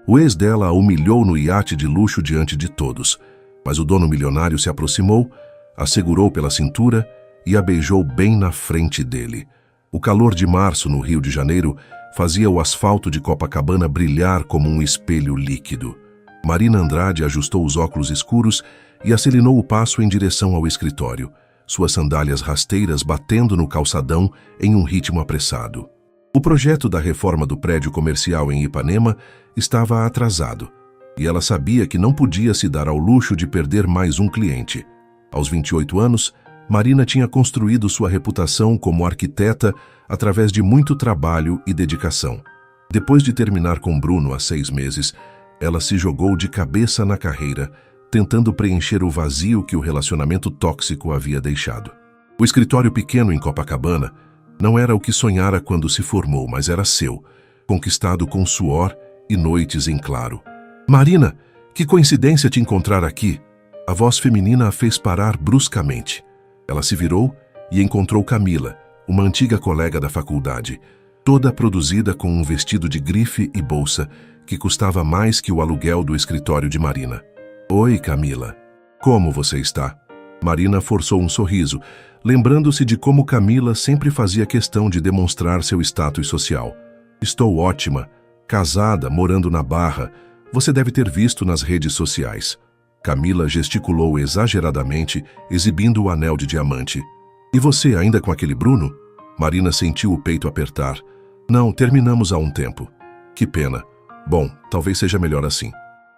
O ex dela a humilhou no iate de luxo diante de todos, mas o dono milionário se aproximou, a segurou pela cintura e a beijou bem na frente dele. O calor de março no Rio de Janeiro fazia o asfalto de Copacabana brilhar como um espelho líquido. Marina Andrade ajustou os óculos escuros e acelenou o passo em direção ao escritório, suas sandálias rasteiras batendo no calçadão em um ritmo apressado. O projeto da reforma do prédio comercial em Ipanema estava atrasado, e ela sabia que não podia se dar ao luxo de perder mais um cliente. Aos 28 anos, Marina tinha construído sua reputação como arquiteta através de muito trabalho e dedicação. Depois de terminar com Bruno há 6 meses, ela se jogou de cabeça na carreira, tentando preencher o vazio que o relacionamento tóxico havia deixado. O escritório pequeno em Copacabana não era o que sonhara quando se formou, mas era seu, conquistado com suor e noites em claro. Marina, que coincidência te encontrar aqui! A voz feminina a fez parar bruscamente. Ela se virou e encontrou Camila, uma antiga colega da faculdade, toda produzida com um vestido de grife e bolsa que custava mais que o aluguel do escritório de Marina. Oi, Camila. Como você está? Marina forçou um sorriso, lembrando-se de como Camila sempre fazia questão de demonstrar seu status social. Estou ótima, casada, morando na Barra. Você deve ter visto nas redes sociais. Camila gesticulou exageradamente, exibindo o anel de diamante. E você, ainda com aquele Bruno? Marina sentiu o peito apertar. Não, terminamos há um tempo. Que pena. Bom, talvez seja melhor assim.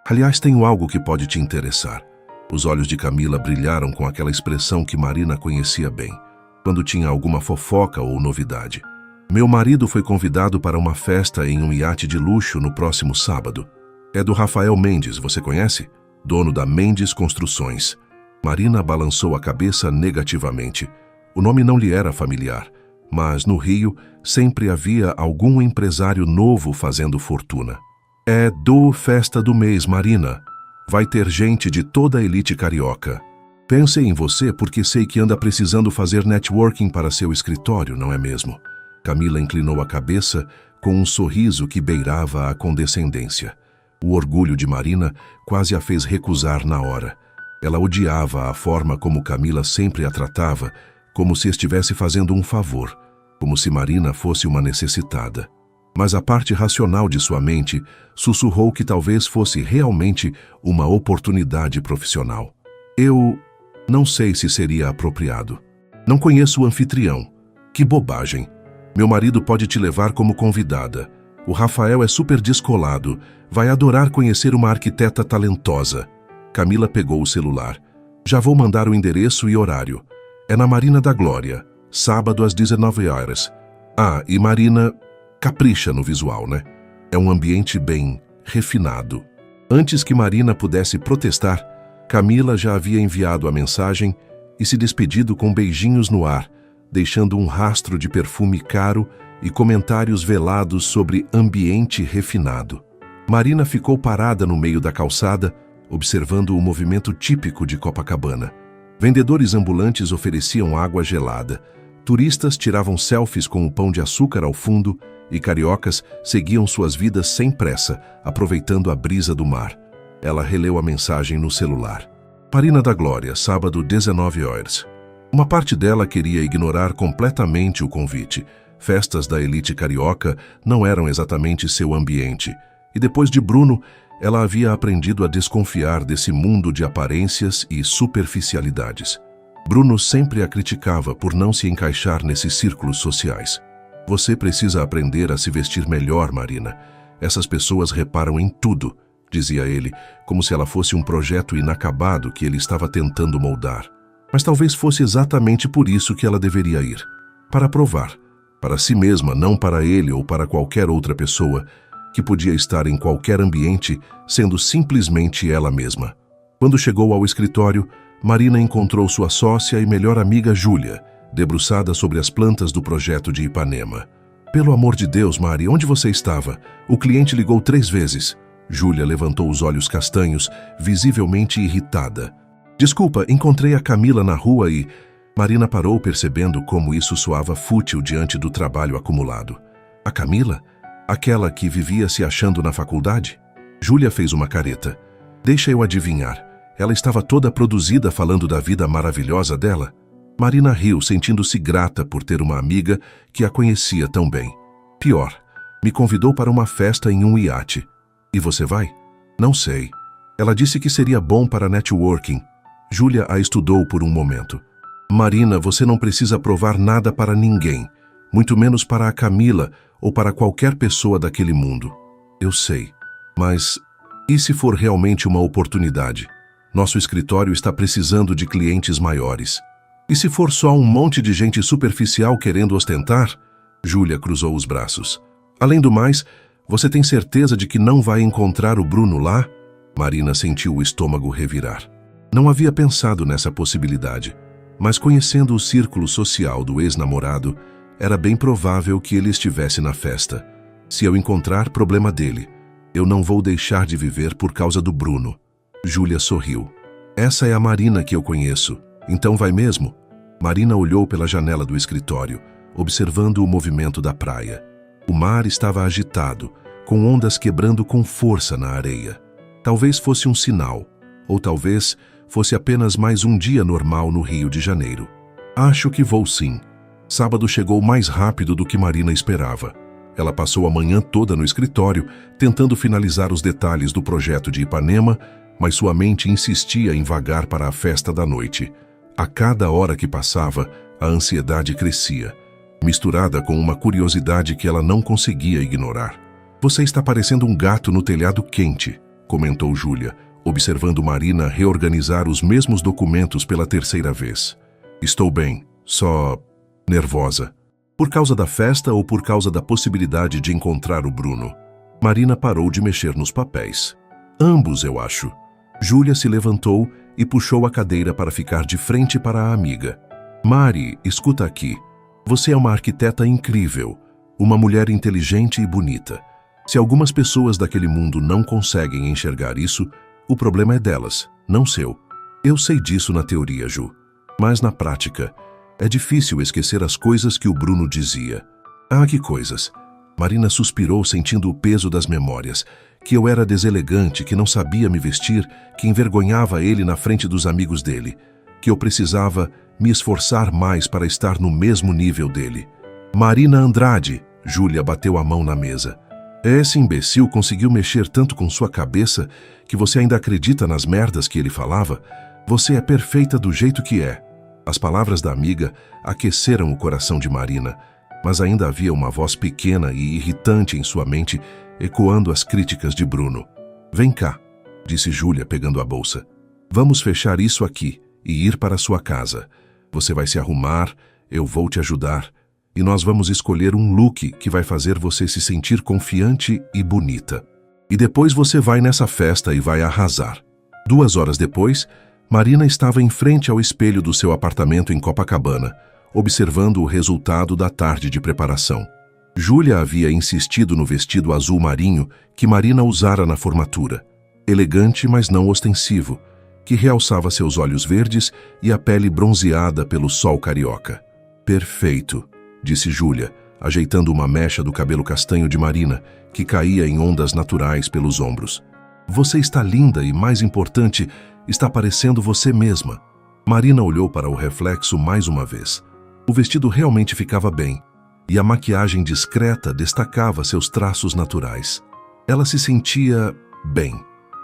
Aliás, tenho algo que pode te interessar. Os olhos de Camila brilharam com aquela expressão que Marina conhecia bem, quando tinha alguma fofoca ou novidade. Meu marido foi convidado para uma festa em um iate de luxo no próximo sábado. É do Rafael Mendes, você conhece? Dono da Mendes Construções. Marina balançou a cabeça negativamente. O nome não lhe era familiar, mas no Rio sempre havia algum empresário novo fazendo fortuna. É do Festa do Mês, Marina. Vai ter gente de toda a elite carioca. Pensei em você porque sei que anda precisando fazer networking para seu escritório, não é mesmo? Camila inclinou a cabeça com um sorriso que beirava a condescendência. O orgulho de Marina quase a fez recusar na hora. Ela odiava a forma como Camila sempre a tratava, como se estivesse fazendo um favor, como se Marina fosse uma necessitada. Mas a parte racional de sua mente sussurrou que talvez fosse realmente uma oportunidade profissional. Eu não sei se seria apropriado. Não conheço o anfitrião. Que bobagem. Meu marido pode te levar como convidada. O Rafael é super descolado. Vai adorar conhecer uma arquiteta talentosa. Camila pegou o celular. Já vou mandar o endereço e horário. É na Marina da Glória, sábado às 19 horas. Ah, e Marina, capricha no visual, né? É um ambiente bem refinado. Antes que Marina pudesse protestar, Camila já havia enviado a mensagem e se despedido com beijinhos no ar, deixando um rastro de perfume caro e comentários velados sobre ambiente refinado. Marina ficou parada no meio da calçada, observando o movimento típico de Copacabana. Vendedores ambulantes ofereciam água gelada, turistas tiravam selfies com o pão de açúcar ao fundo e cariocas seguiam suas vidas sem pressa, aproveitando a brisa do mar. Ela releu a mensagem no celular. Marina da Glória, sábado, 19 horas. Uma parte dela queria ignorar completamente o convite. Festas da elite carioca não eram exatamente seu ambiente. E depois de Bruno, ela havia aprendido a desconfiar desse mundo de aparências e superficialidades. Bruno sempre a criticava por não se encaixar nesses círculos sociais. Você precisa aprender a se vestir melhor, Marina. Essas pessoas reparam em tudo, dizia ele, como se ela fosse um projeto inacabado que ele estava tentando moldar. Mas talvez fosse exatamente por isso que ela deveria ir. Para provar, para si mesma, não para ele ou para qualquer outra pessoa, que podia estar em qualquer ambiente, sendo simplesmente ela mesma. Quando chegou ao escritório, Marina encontrou sua sócia e melhor amiga Júlia, debruçada sobre as plantas do projeto de Ipanema. Pelo amor de Deus, Mari, onde você estava? O cliente ligou 3 vezes. Júlia levantou os olhos castanhos, visivelmente irritada. Desculpa, encontrei a Camila na rua e... Marina parou percebendo como isso soava fútil diante do trabalho acumulado. A Camila? Aquela que vivia se achando na faculdade? Júlia fez uma careta. Deixa eu adivinhar. Ela estava toda produzida falando da vida maravilhosa dela? Marina riu, sentindo-se grata por ter uma amiga que a conhecia tão bem. Pior, me convidou para uma festa em um iate. E você vai? Não sei. Ela disse que seria bom para networking. Júlia a estudou por um momento. Marina, você não precisa provar nada para ninguém, muito menos para a Camila ou para qualquer pessoa daquele mundo. Eu sei, mas e se for realmente uma oportunidade? Nosso escritório está precisando de clientes maiores. E se for só um monte de gente superficial querendo ostentar? Júlia cruzou os braços. Além do mais, você tem certeza de que não vai encontrar o Bruno lá? Marina sentiu o estômago revirar. Não havia pensado nessa possibilidade, mas conhecendo o círculo social do ex-namorado, era bem provável que ele estivesse na festa. Se eu encontrar, problema dele. Eu não vou deixar de viver por causa do Bruno. Júlia sorriu. Essa é a Marina que eu conheço. Então vai mesmo? Marina olhou pela janela do escritório, observando o movimento da praia. O mar estava agitado, com ondas quebrando com força na areia. Talvez fosse um sinal, ou talvez fosse apenas mais um dia normal no Rio de Janeiro. Acho que vou sim. Sábado chegou mais rápido do que Marina esperava. Ela passou a manhã toda no escritório, tentando finalizar os detalhes do projeto de Ipanema, mas sua mente insistia em vagar para a festa da noite. A cada hora que passava, a ansiedade crescia, misturada com uma curiosidade que ela não conseguia ignorar. Você está parecendo um gato no telhado quente, comentou Júlia, observando Marina reorganizar os mesmos documentos pela terceira vez. Estou bem, só nervosa. Por causa da festa ou por causa da possibilidade de encontrar o Bruno? Marina parou de mexer nos papéis. Ambos, eu acho. Júlia se levantou e puxou a cadeira para ficar de frente para a amiga. Mari, escuta aqui. Você é uma arquiteta incrível, uma mulher inteligente e bonita. Se algumas pessoas daquele mundo não conseguem enxergar isso, o problema é delas, não seu. Eu sei disso na teoria, Ju. Mas na prática, é difícil esquecer as coisas que o Bruno dizia. Ah, que coisas! Marina suspirou, sentindo o peso das memórias. Que eu era deselegante, que não sabia me vestir, que envergonhava ele na frente dos amigos dele. Que eu precisava me esforçar mais para estar no mesmo nível dele. Marina Andrade! Júlia bateu a mão na mesa. Esse imbecil conseguiu mexer tanto com sua cabeça que você ainda acredita nas merdas que ele falava? Você é perfeita do jeito que é. As palavras da amiga aqueceram o coração de Marina, mas ainda havia uma voz pequena e irritante em sua mente, ecoando as críticas de Bruno. Vem cá, disse Júlia pegando a bolsa. Vamos fechar isso aqui e ir para sua casa. Você vai se arrumar, eu vou te ajudar. E nós vamos escolher um look que vai fazer você se sentir confiante e bonita. E depois você vai nessa festa e vai arrasar. 2 horas depois, Marina estava em frente ao espelho do seu apartamento em Copacabana, observando o resultado da tarde de preparação. Júlia havia insistido no vestido azul marinho que Marina usara na formatura. Elegante, mas não ostensivo, que realçava seus olhos verdes e a pele bronzeada pelo sol carioca. Perfeito, disse Júlia, ajeitando uma mecha do cabelo castanho de Marina, que caía em ondas naturais pelos ombros. Você está linda e, mais importante, está parecendo você mesma. Marina olhou para o reflexo mais uma vez. O vestido realmente ficava bem, e a maquiagem discreta destacava seus traços naturais. Ela se sentia bem,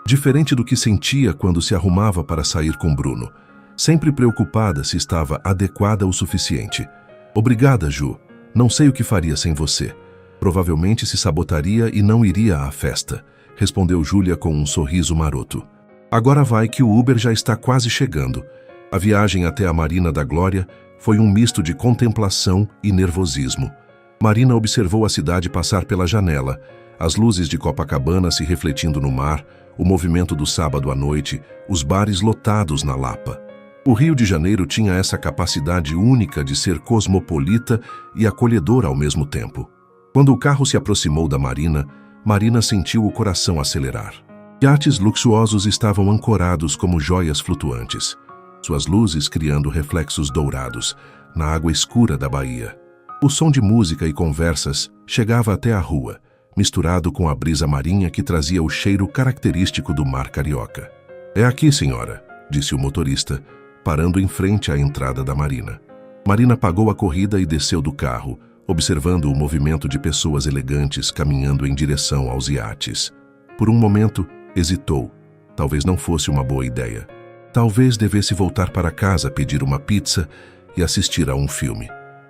diferente do que sentia quando se arrumava para sair com Bruno, sempre preocupada se estava adequada o suficiente. Obrigada, Ju. Não sei o que faria sem você. Provavelmente se sabotaria e não iria à festa, respondeu Júlia com um sorriso maroto. Agora vai que o Uber já está quase chegando. A viagem até a Marina da Glória foi um misto de contemplação e nervosismo. Marina observou a cidade passar pela janela, as luzes de Copacabana se refletindo no mar, o movimento do sábado à noite, os bares lotados na Lapa. O Rio de Janeiro tinha essa capacidade única de ser cosmopolita e acolhedor ao mesmo tempo. Quando o carro se aproximou da Marina, Marina sentiu o coração acelerar. Iates luxuosos estavam ancorados como joias flutuantes, suas luzes criando reflexos dourados na água escura da baía. O som de música e conversas chegava até a rua, misturado com a brisa marinha que trazia o cheiro característico do mar carioca. "É aqui, senhora", disse o motorista, parando em frente à entrada da marina. Marina pagou a corrida e desceu do carro, observando o movimento de pessoas elegantes caminhando em direção aos iates. Por um momento, hesitou. Talvez não fosse uma boa ideia. Talvez devesse voltar para casa, pedir uma pizza e assistir a um filme.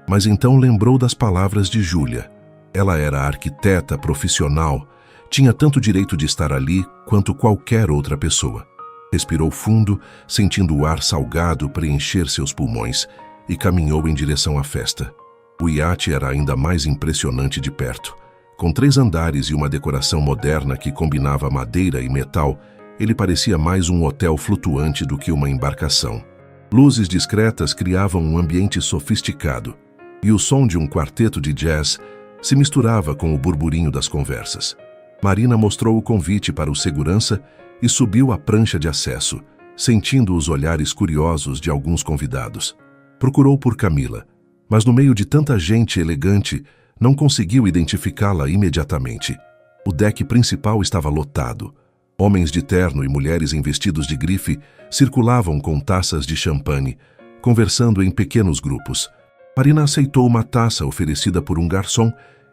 Mas então lembrou das palavras de Júlia. Ela era arquiteta profissional, tinha tanto direito de estar ali quanto qualquer outra pessoa. Respirou fundo, sentindo o ar salgado preencher seus pulmões, e caminhou em direção à festa. O iate era ainda mais impressionante de perto. Com 3 andares e uma decoração moderna que combinava madeira e metal, ele parecia mais um hotel flutuante do que uma embarcação. Luzes discretas criavam um ambiente sofisticado, e o som de um quarteto de jazz se misturava com o burburinho das conversas. Marina mostrou o convite para o segurança e subiu a prancha de acesso, sentindo os olhares curiosos de alguns convidados. Procurou por Camila, mas no meio de tanta gente elegante, não conseguiu identificá-la imediatamente. O deck principal estava lotado. Homens de terno e mulheres em vestidos de grife circulavam com taças de champanhe, conversando em pequenos grupos. Marina aceitou uma taça oferecida por um garçom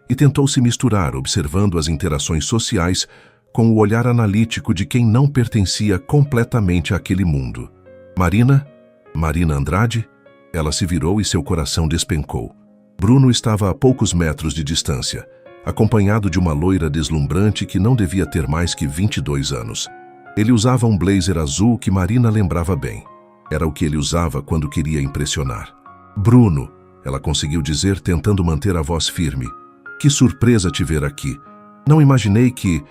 e tentou se misturar, observando as interações sociais com o olhar analítico de quem não pertencia completamente àquele mundo. Marina Andrade? Ela se virou e seu coração despencou. Bruno estava a poucos metros de distância, acompanhado de uma loira deslumbrante que não devia ter mais que 22 anos. Ele usava um blazer azul que Marina lembrava bem. Era o que ele usava quando queria impressionar. "Bruno", ela conseguiu dizer, tentando manter a voz firme. "Que surpresa te ver aqui. Não imaginei que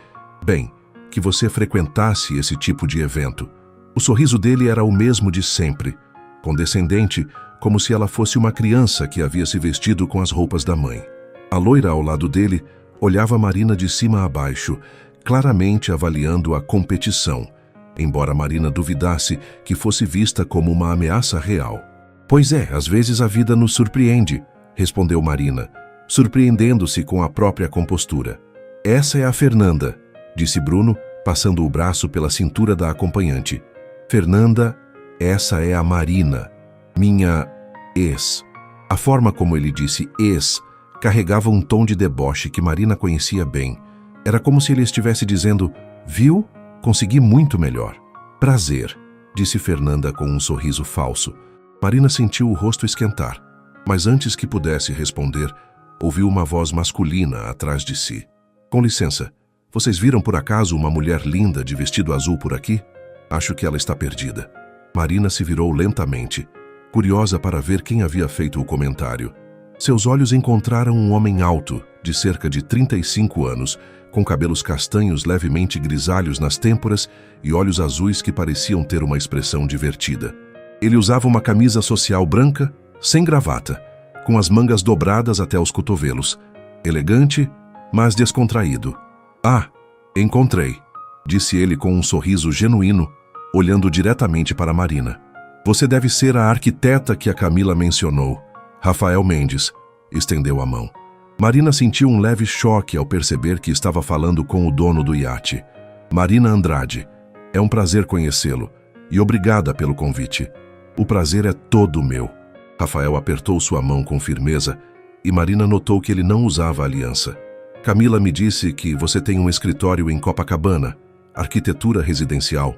você frequentasse esse tipo de evento." O sorriso dele era o mesmo de sempre, condescendente, como se ela fosse uma criança que havia se vestido com as roupas da mãe. A loira ao lado dele olhava Marina de cima a baixo, claramente avaliando a competição, embora Marina duvidasse que fosse vista como uma ameaça real. "Pois é, às vezes a vida nos surpreende", respondeu Marina, surpreendendo-se com a própria compostura. "Essa é a Fernanda", disse Bruno, passando o braço pela cintura da acompanhante. "Fernanda, essa é a Marina, minha ex." A forma como ele disse ex carregava um tom de deboche que Marina conhecia bem. Era como se ele estivesse dizendo: "Viu? Consegui muito melhor." "Prazer", disse Fernanda com um sorriso falso. Marina sentiu o rosto esquentar, mas antes que pudesse responder, ouviu uma voz masculina atrás de si. "Com licença, vocês viram por acaso uma mulher linda de vestido azul por aqui? Acho que ela está perdida." Marina se virou lentamente, curiosa para ver quem havia feito o comentário. Seus olhos encontraram um homem alto, de cerca de 35 anos, com cabelos castanhos levemente grisalhos nas têmporas e olhos azuis que pareciam ter uma expressão divertida. Ele usava uma camisa social branca, sem gravata, com as mangas dobradas até os cotovelos. Elegante, mas descontraído. "Ah, encontrei", disse ele com um sorriso genuíno, olhando diretamente para Marina. "Você deve ser a arquiteta que a Camila mencionou. Rafael Mendes", estendeu a mão. Marina sentiu um leve choque ao perceber que estava falando com o dono do iate. "Marina Andrade, é um prazer conhecê-lo, e obrigada pelo convite. O prazer é todo meu." Rafael apertou sua mão com firmeza, e Marina notou que ele não usava aliança. "Camila me disse que você tem um escritório em Copacabana, arquitetura residencial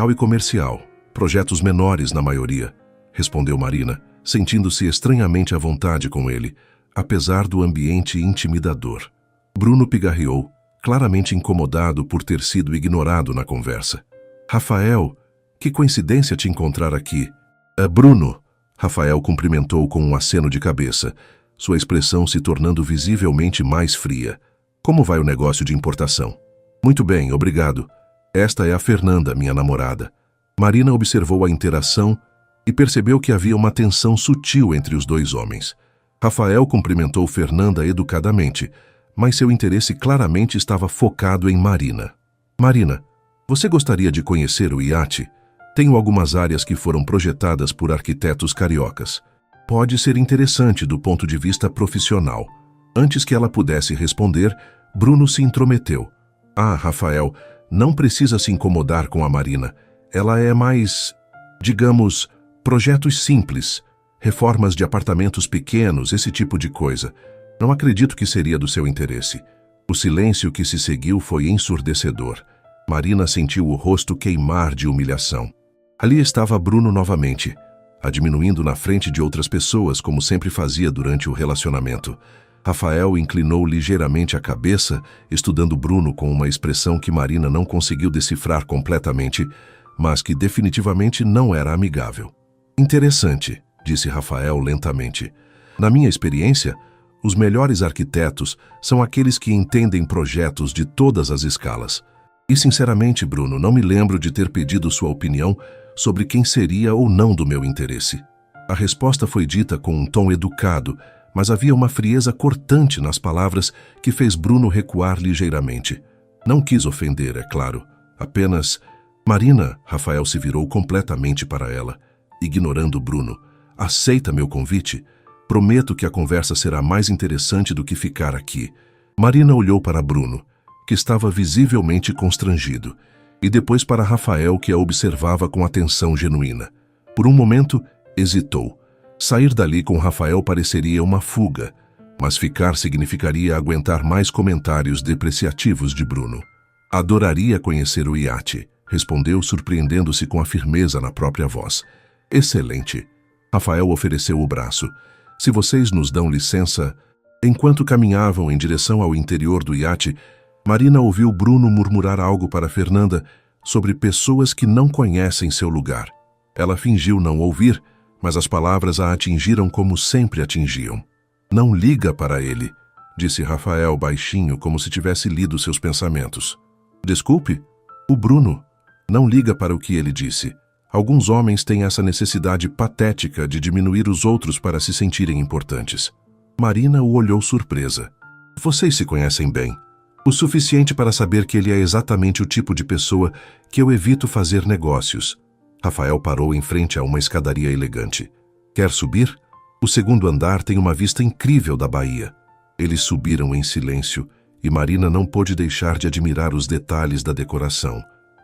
e comercial, projetos menores na maioria", respondeu Marina, sentindo-se estranhamente à vontade com ele, apesar do ambiente intimidador. Bruno pigarreou, claramente incomodado por ter sido ignorado na conversa. "Rafael, que coincidência te encontrar aqui." Bruno", Rafael cumprimentou com um aceno de cabeça, sua expressão se tornando visivelmente mais fria. "Como vai o negócio de importação?" "Muito bem, obrigado. Esta é a Fernanda, minha namorada." Marina observou a interação e percebeu que havia uma tensão sutil entre os dois homens. Rafael cumprimentou Fernanda educadamente, mas seu interesse claramente estava focado em Marina. "Marina, você gostaria de conhecer o iate? Tenho algumas áreas que foram projetadas por arquitetos cariocas. Pode ser interessante do ponto de vista profissional." Antes que ela pudesse responder, Bruno se intrometeu. Ah, Rafael, não precisa se incomodar com a Marina. Ela é mais, digamos, projetos simples, reformas de apartamentos pequenos, esse tipo de coisa. Não acredito que seria do seu interesse. O silêncio que se seguiu foi ensurdecedor. Marina sentiu o rosto queimar de humilhação. Ali estava Bruno novamente, a diminuindo na frente de outras pessoas, como sempre fazia durante o relacionamento. Rafael inclinou ligeiramente a cabeça, estudando Bruno com uma expressão que Marina não conseguiu decifrar completamente, mas que definitivamente não era amigável. Interessante, disse Rafael lentamente. Na minha experiência, os melhores arquitetos são aqueles que entendem projetos de todas as escalas. E sinceramente, Bruno, não me lembro de ter pedido sua opinião sobre quem seria ou não do meu interesse. A resposta foi dita com um tom educado, mas havia uma frieza cortante nas palavras que fez Bruno recuar ligeiramente. Não quis ofender, é claro. Apenas... Marina, Rafael se virou completamente para ela, ignorando Bruno. Aceita meu convite? Prometo que a conversa será mais interessante do que ficar aqui. Marina olhou para Bruno, que estava visivelmente constrangido, e depois para Rafael, que a observava com atenção genuína. Por um momento, hesitou. Sair dali com Rafael pareceria uma fuga, mas ficar significaria aguentar mais comentários depreciativos de Bruno. Adoraria conhecer o iate, respondeu, surpreendendo-se com a firmeza na própria voz. Excelente. Rafael ofereceu o braço. Se vocês nos dão licença... Enquanto caminhavam em direção ao interior do iate, Marina ouviu Bruno murmurar algo para Fernanda sobre pessoas que não conhecem seu lugar. Ela fingiu não ouvir, mas as palavras a atingiram como sempre atingiam. Não liga para ele, disse Rafael baixinho, como se tivesse lido seus pensamentos. Desculpe? O Bruno. Não liga para o que ele disse. Alguns homens têm essa necessidade patética de diminuir os outros para se sentirem importantes. Marina o olhou surpresa. Vocês se conhecem bem. O suficiente para saber que ele é exatamente o tipo de pessoa que eu evito fazer negócios. Rafael parou em frente a uma escadaria elegante. Quer subir? O segundo andar tem uma vista incrível da Bahia. Eles subiram em silêncio e Marina não pôde deixar de admirar os detalhes da decoração.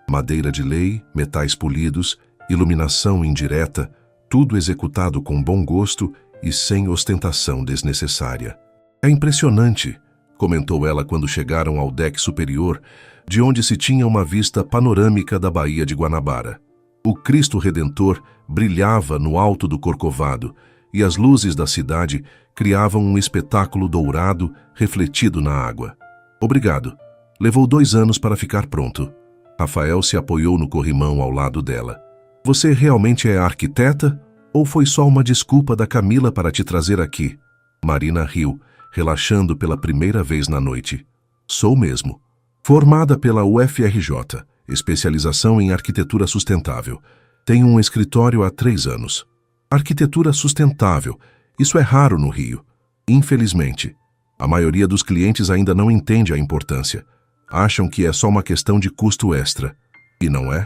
Madeira de lei, metais polidos, iluminação indireta, tudo executado com bom gosto e sem ostentação desnecessária. É impressionante, comentou ela quando chegaram ao deck superior, de onde se tinha uma vista panorâmica da Baía de Guanabara. O Cristo Redentor brilhava no alto do Corcovado e as luzes da cidade criavam um espetáculo dourado refletido na água. Obrigado. Levou 2 anos para ficar pronto. Rafael se apoiou no corrimão ao lado dela. Você realmente é arquiteta? Ou foi só uma desculpa da Camila para te trazer aqui? Marina riu, relaxando pela primeira vez na noite. Sou mesmo. Formada pela UFRJ, especialização em arquitetura sustentável. Tenho um escritório há 3 anos. Arquitetura sustentável, isso é raro no Rio. Infelizmente, a maioria dos clientes ainda não entende a importância. Acham que é só uma questão de custo extra. E não é?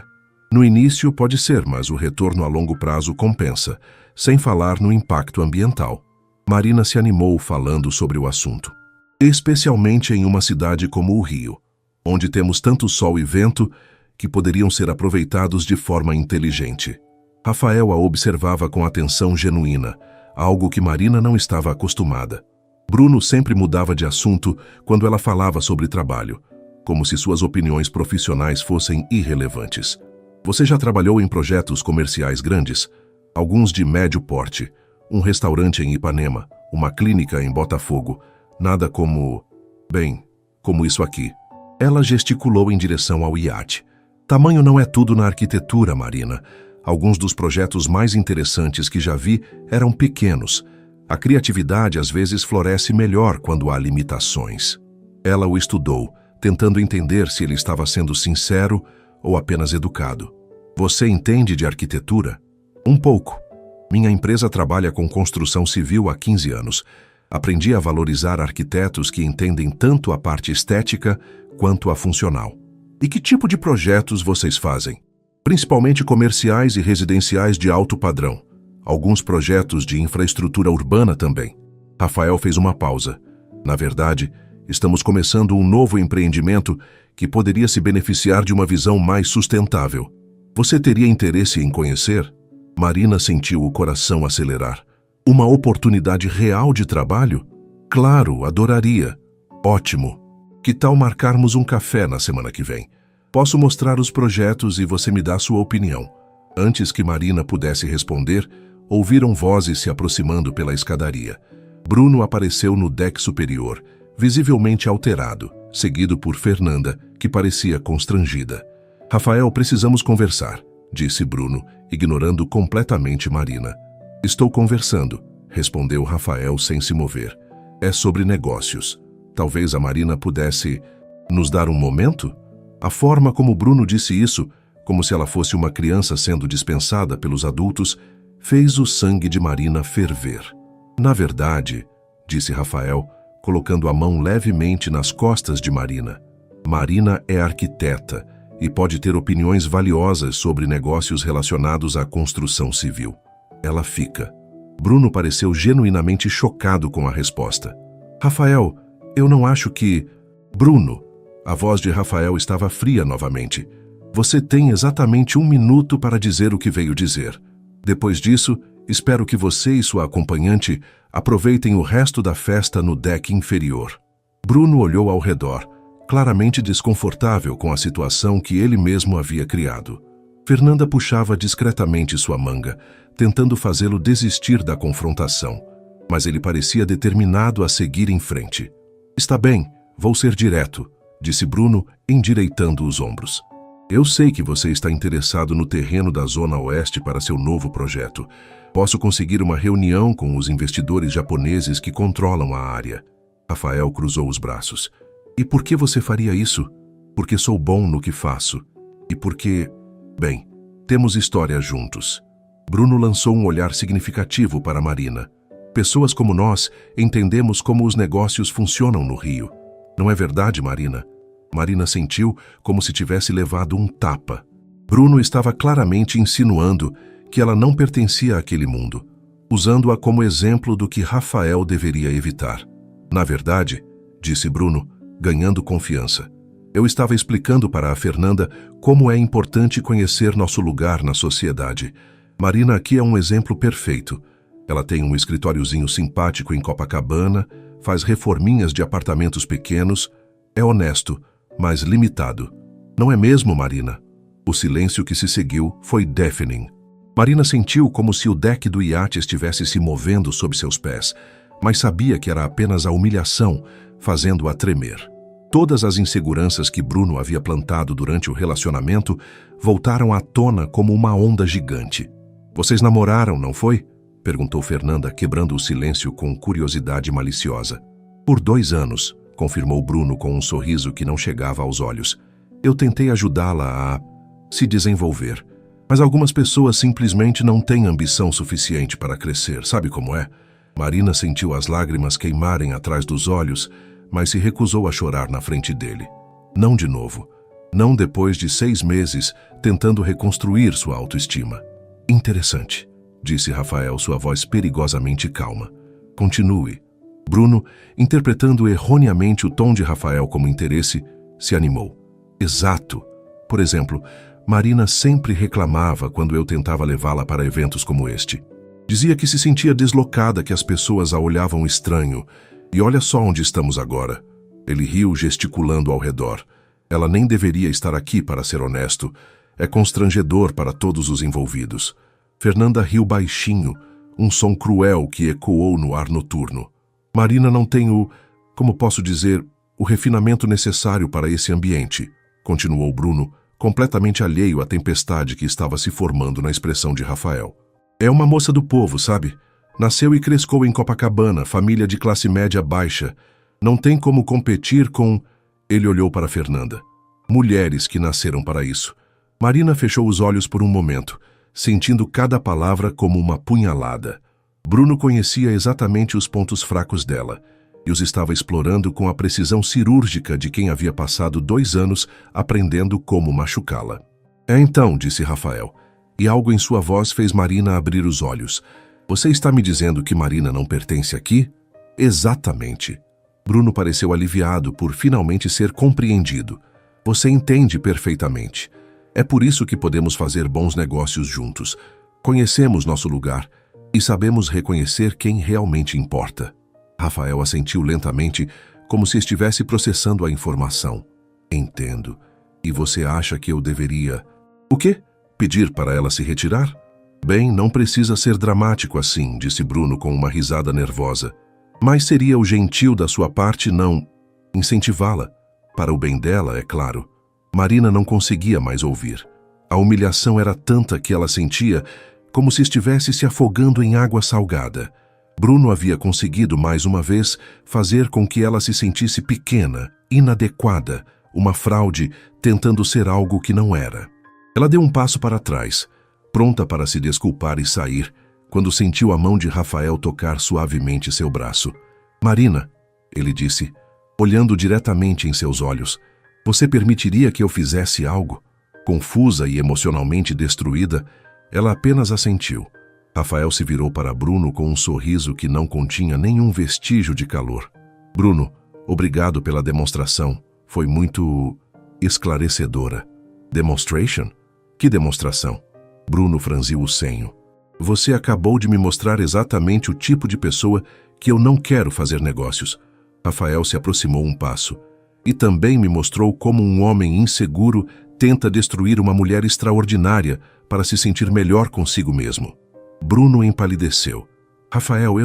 No início pode ser, mas o retorno a longo prazo compensa, sem falar no impacto ambiental. Marina se animou falando sobre o assunto. Especialmente em uma cidade como o Rio, onde temos tanto sol e vento que poderiam ser aproveitados de forma inteligente. Rafael a observava com atenção genuína, algo que Marina não estava acostumada. Bruno sempre mudava de assunto quando ela falava sobre trabalho, como se suas opiniões profissionais fossem irrelevantes. Você já trabalhou em projetos comerciais grandes? Alguns de médio porte, um restaurante em Ipanema, uma clínica em Botafogo, nada como... bem, como isso aqui. Ela gesticulou em direção ao iate. Tamanho não é tudo na arquitetura, Marina. Alguns dos projetos mais interessantes que já vi eram pequenos. A criatividade às vezes floresce melhor quando há limitações. Ela o estudou, tentando entender se ele estava sendo sincero ou apenas educado. Você entende de arquitetura? Um pouco. Minha empresa trabalha com construção civil há 15 anos. Aprendi a valorizar arquitetos que entendem tanto a parte estética quanto a funcional. E que tipo de projetos vocês fazem? Principalmente comerciais e residenciais de alto padrão. Alguns projetos de infraestrutura urbana também. Rafael fez uma pausa. Na verdade, Estamos começando um novo empreendimento que poderia se beneficiar de uma visão mais sustentável. Você teria interesse em conhecer? Marina sentiu o coração acelerar. Uma oportunidade real de trabalho? Claro, adoraria. Ótimo. Que tal marcarmos um café na semana que vem? Posso mostrar os projetos e você me dá sua opinião. Antes que Marina pudesse responder, ouviram vozes se aproximando pela escadaria. Bruno apareceu no deck superior, visivelmente alterado, seguido por Fernanda, que parecia constrangida. Rafael, precisamos conversar, disse Bruno, ignorando completamente Marina. Estou conversando, respondeu Rafael sem se mover. É sobre negócios. Talvez a Marina pudesse nos dar um momento? A forma como Bruno disse isso, como se ela fosse uma criança sendo dispensada pelos adultos, fez o sangue de Marina ferver. Na verdade, disse Rafael, colocando a mão levemente nas costas de Marina. Marina é arquiteta e pode ter opiniões valiosas sobre negócios relacionados à construção civil. Ela fica. Bruno pareceu genuinamente chocado com a resposta. Rafael, eu não acho que... Bruno, a voz de Rafael estava fria novamente. Você tem exatamente 1 minuto para dizer o que veio dizer. Depois disso, espero que você e sua acompanhante aproveitem o resto da festa no deck inferior. Bruno olhou ao redor, claramente desconfortável com a situação que ele mesmo havia criado. Fernanda puxava discretamente sua manga, tentando fazê-lo desistir da confrontação, mas ele parecia determinado a seguir em frente. Está bem, vou ser direto, disse Bruno, endireitando os ombros. Eu sei que você está interessado no terreno da Zona Oeste para seu novo projeto. Posso conseguir uma reunião com os investidores japoneses que controlam a área. Rafael cruzou os braços. E por que você faria isso? Porque sou bom no que faço. E porque... Bem, temos história juntos. Bruno lançou um olhar significativo para Marina. Pessoas como nós entendemos como os negócios funcionam no Rio. Não é verdade, Marina? Marina sentiu como se tivesse levado um tapa. Bruno estava claramente insinuando que ela não pertencia àquele mundo, usando-a como exemplo do que Rafael deveria evitar. Na verdade, disse Bruno, ganhando confiança, eu estava explicando para a Fernanda como é importante conhecer nosso lugar na sociedade. Marina aqui é um exemplo perfeito. Ela tem um escritóriozinho simpático em Copacabana, faz reforminhas de apartamentos pequenos, é honesto, mas limitado. Não é mesmo, Marina? O silêncio que se seguiu foi deafening. Marina sentiu como se o deck do iate estivesse se movendo sob seus pés, mas sabia que era apenas a humilhação fazendo-a tremer. Todas as inseguranças que Bruno havia plantado durante o relacionamento voltaram à tona como uma onda gigante. Vocês namoraram, não foi? Perguntou Fernanda, quebrando o silêncio com curiosidade maliciosa. Por 2 anos, confirmou Bruno com um sorriso que não chegava aos olhos. Eu tentei ajudá-la a se desenvolver, mas algumas pessoas simplesmente não têm ambição suficiente para crescer, sabe como é? Marina sentiu as lágrimas queimarem atrás dos olhos, mas se recusou a chorar na frente dele. Não de novo. Não depois de 6 meses tentando reconstruir sua autoestima. Interessante, disse Rafael, sua voz perigosamente calma. Continue. Bruno, interpretando erroneamente o tom de Rafael como interesse, se animou. Exato. Por exemplo, Marina sempre reclamava quando eu tentava levá-la para eventos como este. Dizia que se sentia deslocada, que as pessoas a olhavam estranho. E olha só onde estamos agora. Ele riu, gesticulando ao redor. Ela nem deveria estar aqui, para ser honesto. É constrangedor para todos os envolvidos. Fernanda riu baixinho, um som cruel que ecoou no ar noturno. Marina não tem como posso dizer, o refinamento necessário para esse ambiente, continuou Bruno, completamente alheio à tempestade que estava se formando na expressão de Rafael. É uma moça do povo, sabe? Nasceu e cresceu em Copacabana, família de classe média baixa. Não tem como competir com... Ele olhou para Fernanda. Mulheres que nasceram para isso. Marina fechou os olhos por um momento, sentindo cada palavra como uma punhalada. Bruno conhecia exatamente os pontos fracos dela e os estava explorando com a precisão cirúrgica de quem havia passado 2 anos aprendendo como machucá-la. Então, disse Rafael, e algo em sua voz fez Marina abrir os olhos. Você está me dizendo que Marina não pertence aqui? Exatamente. Bruno pareceu aliviado por finalmente ser compreendido. Você entende perfeitamente. É por isso que podemos fazer bons negócios juntos. Conhecemos nosso lugar e sabemos reconhecer quem realmente importa. Rafael assentiu lentamente, como se estivesse processando a informação. Entendo. E você acha que eu deveria... O quê? Pedir para ela se retirar? Bem, não precisa ser dramático assim, disse Bruno com uma risada nervosa. Mas seria o gentil da sua parte não incentivá-la. Para o bem dela, é claro. Marina não conseguia mais ouvir. A humilhação era tanta que ela sentia como se estivesse se afogando em água salgada. Bruno havia conseguido, mais uma vez, fazer com que ela se sentisse pequena, inadequada, uma fraude tentando ser algo que não era. Ela deu um passo para trás, pronta para se desculpar e sair, quando sentiu a mão de Rafael tocar suavemente seu braço. Marina, ele disse, olhando diretamente em seus olhos, você permitiria que eu fizesse algo? Confusa e emocionalmente destruída, ela apenas assentiu. Rafael se virou para Bruno com um sorriso que não continha nenhum vestígio de calor. Bruno, obrigado pela demonstração. Foi muito esclarecedora. Demonstration? Que demonstração? Bruno franziu o senho. Você acabou de me mostrar exatamente o tipo de pessoa que eu não quero fazer negócios. Rafael se aproximou um passo. E também me mostrou como um homem inseguro tenta destruir uma mulher extraordinária para se sentir melhor consigo mesmo. Bruno empalideceu. Rafael,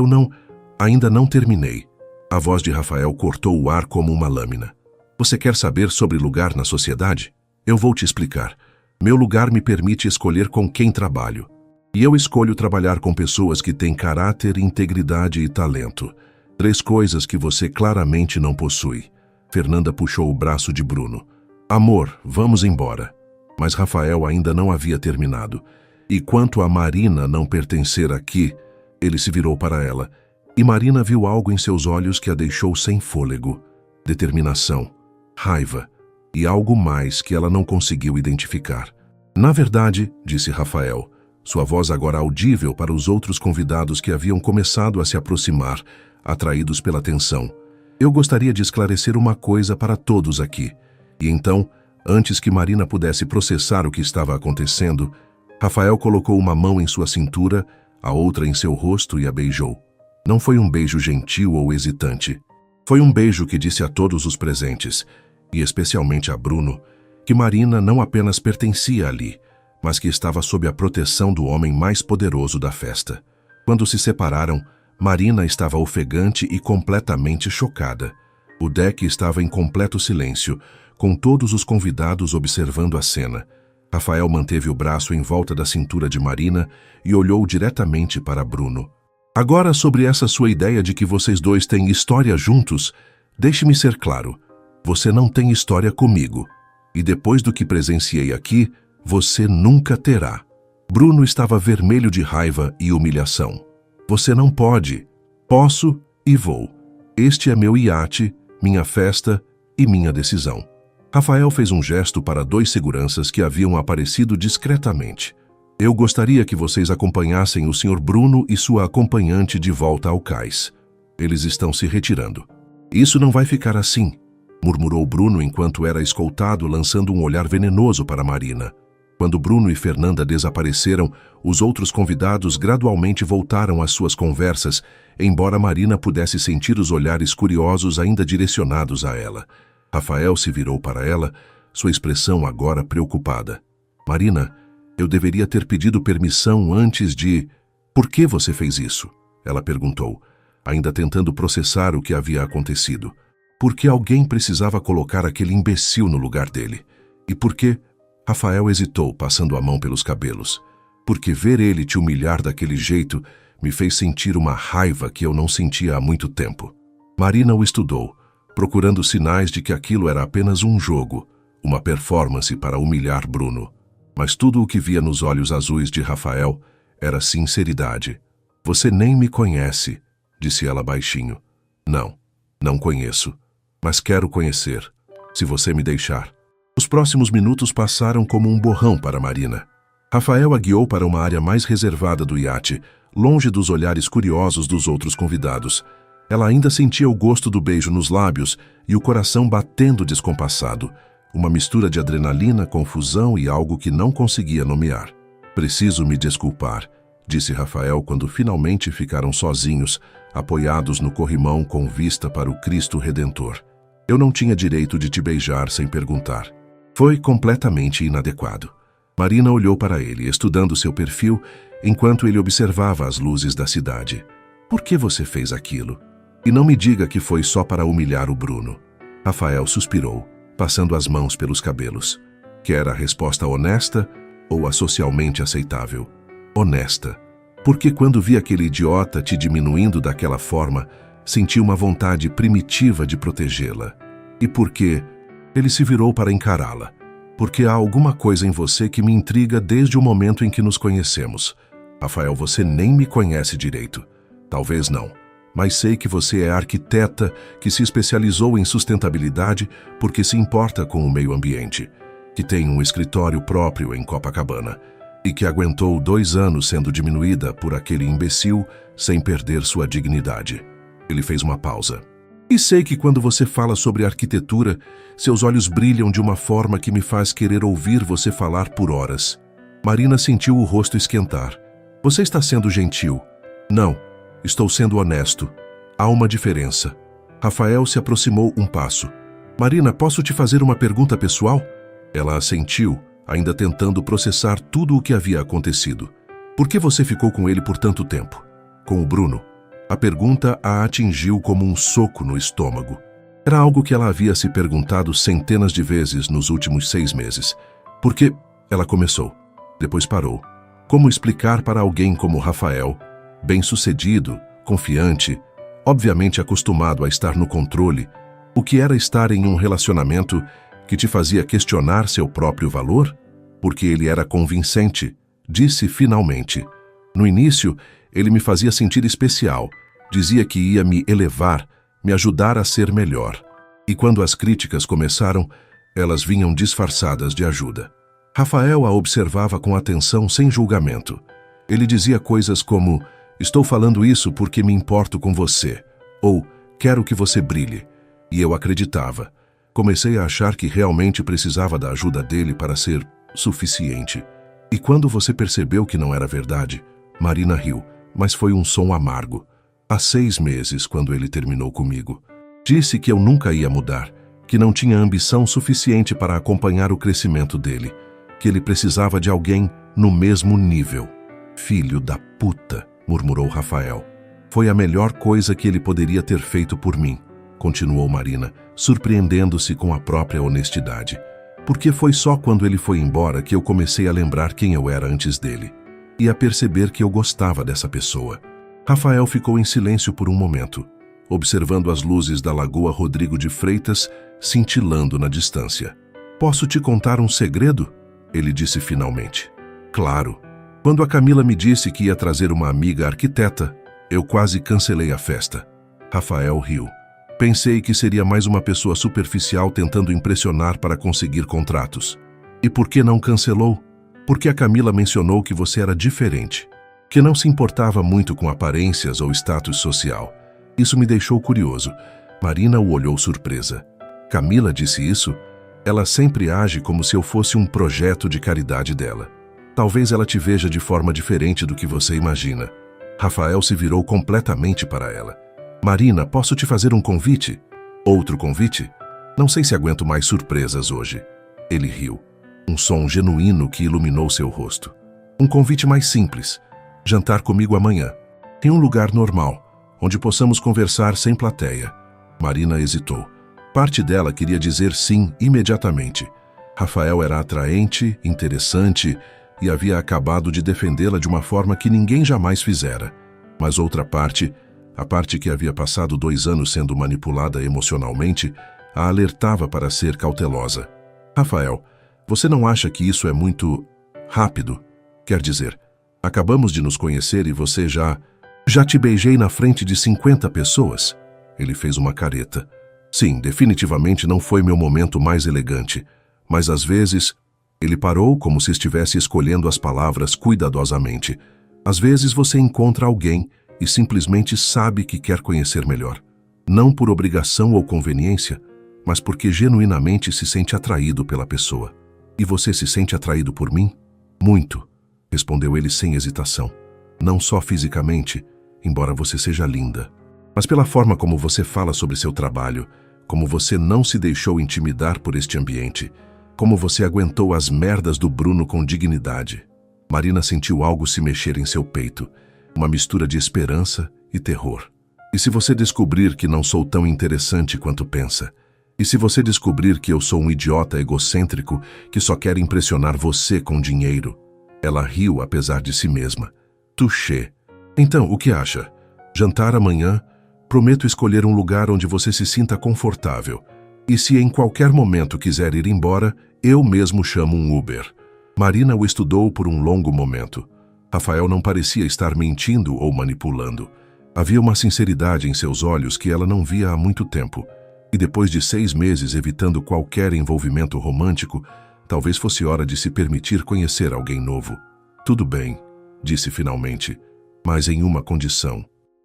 ainda não terminei. A voz de Rafael cortou o ar como uma lâmina. Você quer saber sobre lugar na sociedade? Eu vou te explicar. Meu lugar me permite escolher com quem trabalho. E eu escolho trabalhar com pessoas que têm caráter, integridade e talento. 3 coisas que você claramente não possui. Fernanda puxou o braço de Bruno. Amor, vamos embora. Mas Rafael ainda não havia terminado. E quanto a Marina não pertencer aqui, ele se virou para ela. E Marina viu algo em seus olhos que a deixou sem fôlego. Determinação, raiva e algo mais que ela não conseguiu identificar. Na verdade, disse Rafael, sua voz agora audível para os outros convidados que haviam começado a se aproximar, atraídos pela tensão. Eu gostaria de esclarecer uma coisa para todos aqui. E então, antes que Marina pudesse processar o que estava acontecendo, Rafael colocou uma mão em sua cintura, a outra em seu rosto e a beijou. Não foi um beijo gentil ou hesitante. Foi um beijo que disse a todos os presentes, e especialmente a Bruno, que Marina não apenas pertencia ali, mas que estava sob a proteção do homem mais poderoso da festa. Quando se separaram, Marina estava ofegante e completamente chocada. O deck estava em completo silêncio, com todos os convidados observando a cena. Rafael manteve o braço em volta da cintura de Marina e olhou diretamente para Bruno. Agora, sobre essa sua ideia de que vocês dois têm história juntos, deixe-me ser claro. Você não tem história comigo. E depois do que presenciei aqui, você nunca terá. Bruno estava vermelho de raiva e humilhação. Você não pode. Posso e vou. Este é meu iate, minha festa e minha decisão. Rafael fez um gesto para 2 seguranças que haviam aparecido discretamente. Eu gostaria que vocês acompanhassem o Sr. Bruno e sua acompanhante de volta ao cais. Eles estão se retirando. Isso não vai ficar assim, murmurou Bruno enquanto era escoltado, lançando um olhar venenoso para Marina. Quando Bruno e Fernanda desapareceram, os outros convidados gradualmente voltaram às suas conversas, embora Marina pudesse sentir os olhares curiosos ainda direcionados a ela. Rafael se virou para ela, sua expressão agora preocupada. Marina, eu deveria ter pedido permissão antes de... Por que você fez isso? Ela perguntou, ainda tentando processar o que havia acontecido. Porque alguém precisava colocar aquele imbecil no lugar dele. E por quê? Rafael hesitou, passando a mão pelos cabelos. Porque ver ele te humilhar daquele jeito me fez sentir uma raiva que eu não sentia há muito tempo. Marina o estudou, procurando sinais de que aquilo era apenas um jogo, uma performance para humilhar Bruno. Mas tudo o que via nos olhos azuis de Rafael era sinceridade. Você nem me conhece, disse ela baixinho. Não conheço, mas quero conhecer, se você me deixar. Os próximos minutos passaram como um borrão para Marina. Rafael a guiou para uma área mais reservada do iate, longe dos olhares curiosos dos outros convidados. Ela ainda sentia o gosto do beijo nos lábios e o coração batendo descompassado, uma mistura de adrenalina, confusão e algo que não conseguia nomear. Preciso me desculpar, disse Rafael quando finalmente ficaram sozinhos, apoiados no corrimão com vista para o Cristo Redentor. Eu não tinha direito de te beijar sem perguntar. Foi completamente inadequado. Marina olhou para ele, estudando seu perfil, enquanto ele observava as luzes da cidade. Por que você fez aquilo? E não me diga que foi só para humilhar o Bruno. Rafael suspirou, passando as mãos pelos cabelos. Quer a resposta honesta ou a socialmente aceitável? Honesta. Porque quando vi aquele idiota te diminuindo daquela forma, senti uma vontade primitiva de protegê-la. E por quê? Ele se virou para encará-la. Porque há alguma coisa em você que me intriga desde o momento em que nos conhecemos. Rafael, você nem me conhece direito. Talvez não. Mas sei que você é arquiteta que se especializou em sustentabilidade porque se importa com o meio ambiente, que tem um escritório próprio em Copacabana e que aguentou 2 anos sendo diminuída por aquele imbecil sem perder sua dignidade. Ele fez uma pausa. E sei que quando você fala sobre arquitetura, seus olhos brilham de uma forma que me faz querer ouvir você falar por horas. Marina sentiu o rosto esquentar. Você está sendo gentil. Não. Estou sendo honesto. Há uma diferença. Rafael se aproximou um passo. Marina, posso te fazer uma pergunta pessoal? Ela assentiu, ainda tentando processar tudo o que havia acontecido. Por que você ficou com ele por tanto tempo? Com o Bruno? A pergunta a atingiu como um soco no estômago. Era algo que ela havia se perguntado centenas de vezes nos últimos 6 meses. Por que? Ela começou. Depois parou. Como explicar para alguém como Rafael, bem-sucedido, confiante, obviamente acostumado a estar no controle, o que era estar em um relacionamento que te fazia questionar seu próprio valor? Porque ele era convincente, disse finalmente. No início, ele me fazia sentir especial, dizia que ia me elevar, me ajudar a ser melhor. E quando as críticas começaram, elas vinham disfarçadas de ajuda. Rafael a observava com atenção sem julgamento. Ele dizia coisas como: estou falando isso porque me importo com você, ou quero que você brilhe. E eu acreditava. Comecei a achar que realmente precisava da ajuda dele para ser suficiente. E quando você percebeu que não era verdade, Marina riu, mas foi um som amargo. Há 6 meses, quando ele terminou comigo. Disse que eu nunca ia mudar, que não tinha ambição suficiente para acompanhar o crescimento dele, que ele precisava de alguém no mesmo nível. Filho da puta, murmurou Rafael. Foi a melhor coisa que ele poderia ter feito por mim, continuou Marina, surpreendendo-se com a própria honestidade. Porque foi só quando ele foi embora que eu comecei a lembrar quem eu era antes dele, e a perceber que eu gostava dessa pessoa. Rafael ficou em silêncio por um momento, observando as luzes da Lagoa Rodrigo de Freitas cintilando na distância. Posso te contar um segredo? Ele disse finalmente. Claro. Quando a Camila me disse que ia trazer uma amiga arquiteta, eu quase cancelei a festa. Rafael riu. Pensei que seria mais uma pessoa superficial tentando impressionar para conseguir contratos. E por que não cancelou? Porque a Camila mencionou que você era diferente, que não se importava muito com aparências ou status social. Isso me deixou curioso. Marina o olhou surpresa. Camila disse isso? Ela sempre age como se eu fosse um projeto de caridade dela. Talvez ela te veja de forma diferente do que você imagina. Rafael se virou completamente para ela. Marina, posso te fazer um convite? Outro convite? Não sei se aguento mais surpresas hoje. Ele riu. Um som genuíno que iluminou seu rosto. Um convite mais simples. Jantar comigo amanhã. Em um lugar normal, onde possamos conversar sem plateia. Marina hesitou. Parte dela queria dizer sim imediatamente. Rafael era atraente, interessante e havia acabado de defendê-la de uma forma que ninguém jamais fizera. Mas outra parte, a parte que havia passado 2 anos sendo manipulada emocionalmente, a alertava para ser cautelosa. Rafael, você não acha que isso é muito rápido? Quer dizer, acabamos de nos conhecer e você já te beijei na frente de 50 pessoas? Ele fez uma careta. Sim, definitivamente não foi meu momento mais elegante, mas às vezes... Ele parou como se estivesse escolhendo as palavras cuidadosamente. Às vezes você encontra alguém e simplesmente sabe que quer conhecer melhor. Não por obrigação ou conveniência, mas porque genuinamente se sente atraído pela pessoa. E você se sente atraído por mim? Muito, respondeu ele sem hesitação. Não só fisicamente, embora você seja linda, mas pela forma como você fala sobre seu trabalho, como você não se deixou intimidar por este ambiente, como você aguentou as merdas do Bruno com dignidade. Marina sentiu algo se mexer em seu peito, uma mistura de esperança e terror. E se você descobrir que não sou tão interessante quanto pensa? E se você descobrir que eu sou um idiota egocêntrico que só quer impressionar você com dinheiro? Ela riu apesar de si mesma. Touché. Então, o que acha? Jantar amanhã? Prometo escolher um lugar onde você se sinta confortável. E se em qualquer momento quiser ir embora, eu mesmo chamo um Uber. Marina o estudou por um longo momento. Rafael não parecia estar mentindo ou manipulando. Havia uma sinceridade em seus olhos que ela não via há muito tempo. E depois de 6 meses evitando qualquer envolvimento romântico, talvez fosse hora de se permitir conhecer alguém novo. Tudo bem, disse finalmente, mas em uma condição.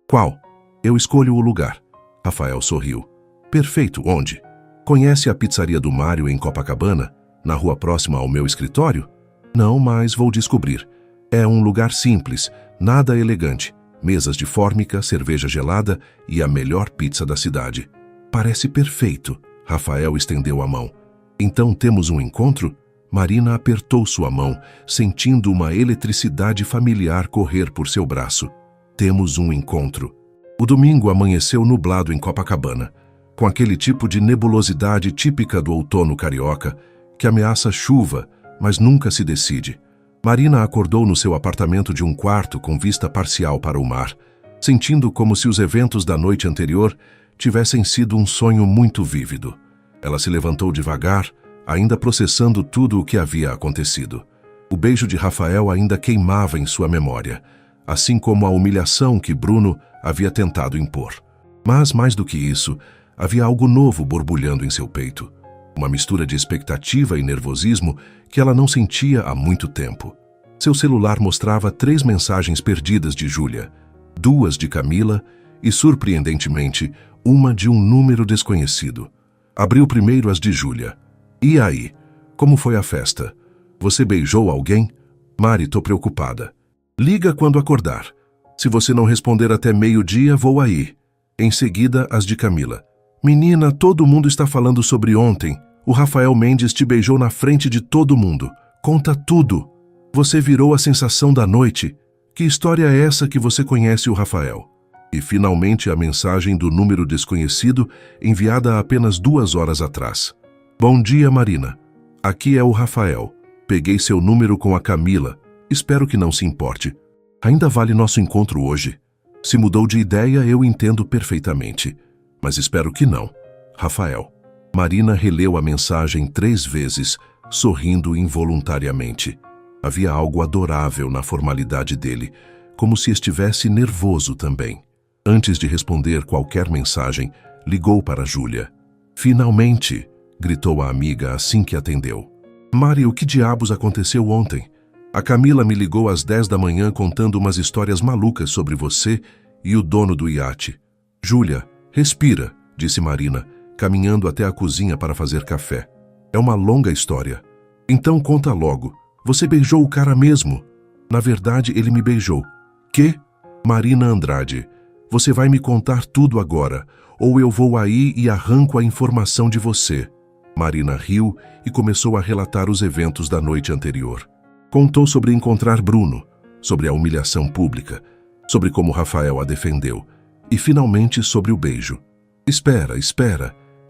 Qual? Eu escolho o lugar. Rafael sorriu. Perfeito, onde? Conhece a pizzaria do Mário em Copacabana, na rua próxima ao meu escritório? Não, mas vou descobrir. É um lugar simples, nada elegante. Mesas de fórmica, cerveja gelada e a melhor pizza da cidade. Parece perfeito. Rafael estendeu a mão. Então temos um encontro? Marina apertou sua mão, sentindo uma eletricidade familiar correr por seu braço. Temos um encontro. O domingo amanheceu nublado em Copacabana, com aquele tipo de nebulosidade típica do outono carioca, que ameaça chuva, mas nunca se decide. Marina acordou no seu apartamento de um quarto com vista parcial para o mar, sentindo como se os eventos da noite anterior tivessem sido um sonho muito vívido. Ela se levantou devagar, ainda processando tudo o que havia acontecido. O beijo de Rafael ainda queimava em sua memória, assim como a humilhação que Bruno havia tentado impor. Mas, mais do que isso, havia algo novo borbulhando em seu peito. Uma mistura de expectativa e nervosismo que ela não sentia há muito tempo. Seu celular mostrava 3 mensagens perdidas de Júlia, 2 de Camila e, surpreendentemente, uma de um número desconhecido. Abriu primeiro as de Júlia. E aí? Como foi a festa? Você beijou alguém? Mari, tô preocupada. Liga quando acordar. Se você não responder até meio-dia, vou aí. Em seguida, as de Camila. Menina, todo mundo está falando sobre ontem. O Rafael Mendes te beijou na frente de todo mundo. Conta tudo. Você virou a sensação da noite. Que história é essa que você conhece o Rafael? E finalmente a mensagem do número desconhecido, enviada há apenas 2 horas atrás. Bom dia, Marina. Aqui é o Rafael. Peguei seu número com a Camila. Espero que não se importe. Ainda vale nosso encontro hoje. Se mudou de ideia, eu entendo perfeitamente. Mas espero que não. Rafael. Marina releu a mensagem 3 vezes, sorrindo involuntariamente. Havia algo adorável na formalidade dele, como se estivesse nervoso também. Antes de responder qualquer mensagem, ligou para Júlia. Finalmente! Gritou a amiga assim que atendeu. Mari, o que diabos aconteceu ontem? A Camila me ligou às 10 da manhã contando umas histórias malucas sobre você e o dono do iate. Júlia, respira, disse Marina, caminhando até a cozinha para fazer café. É uma longa história. Então conta logo. Você beijou o cara mesmo? Na verdade, ele me beijou. Quê? Marina Andrade, você vai me contar tudo agora, ou eu vou aí e arranco a informação de você. Marina riu e começou a relatar os eventos da noite anterior. Contou sobre encontrar Bruno, sobre a humilhação pública, sobre como Rafael a defendeu e, finalmente, sobre o beijo. Espera,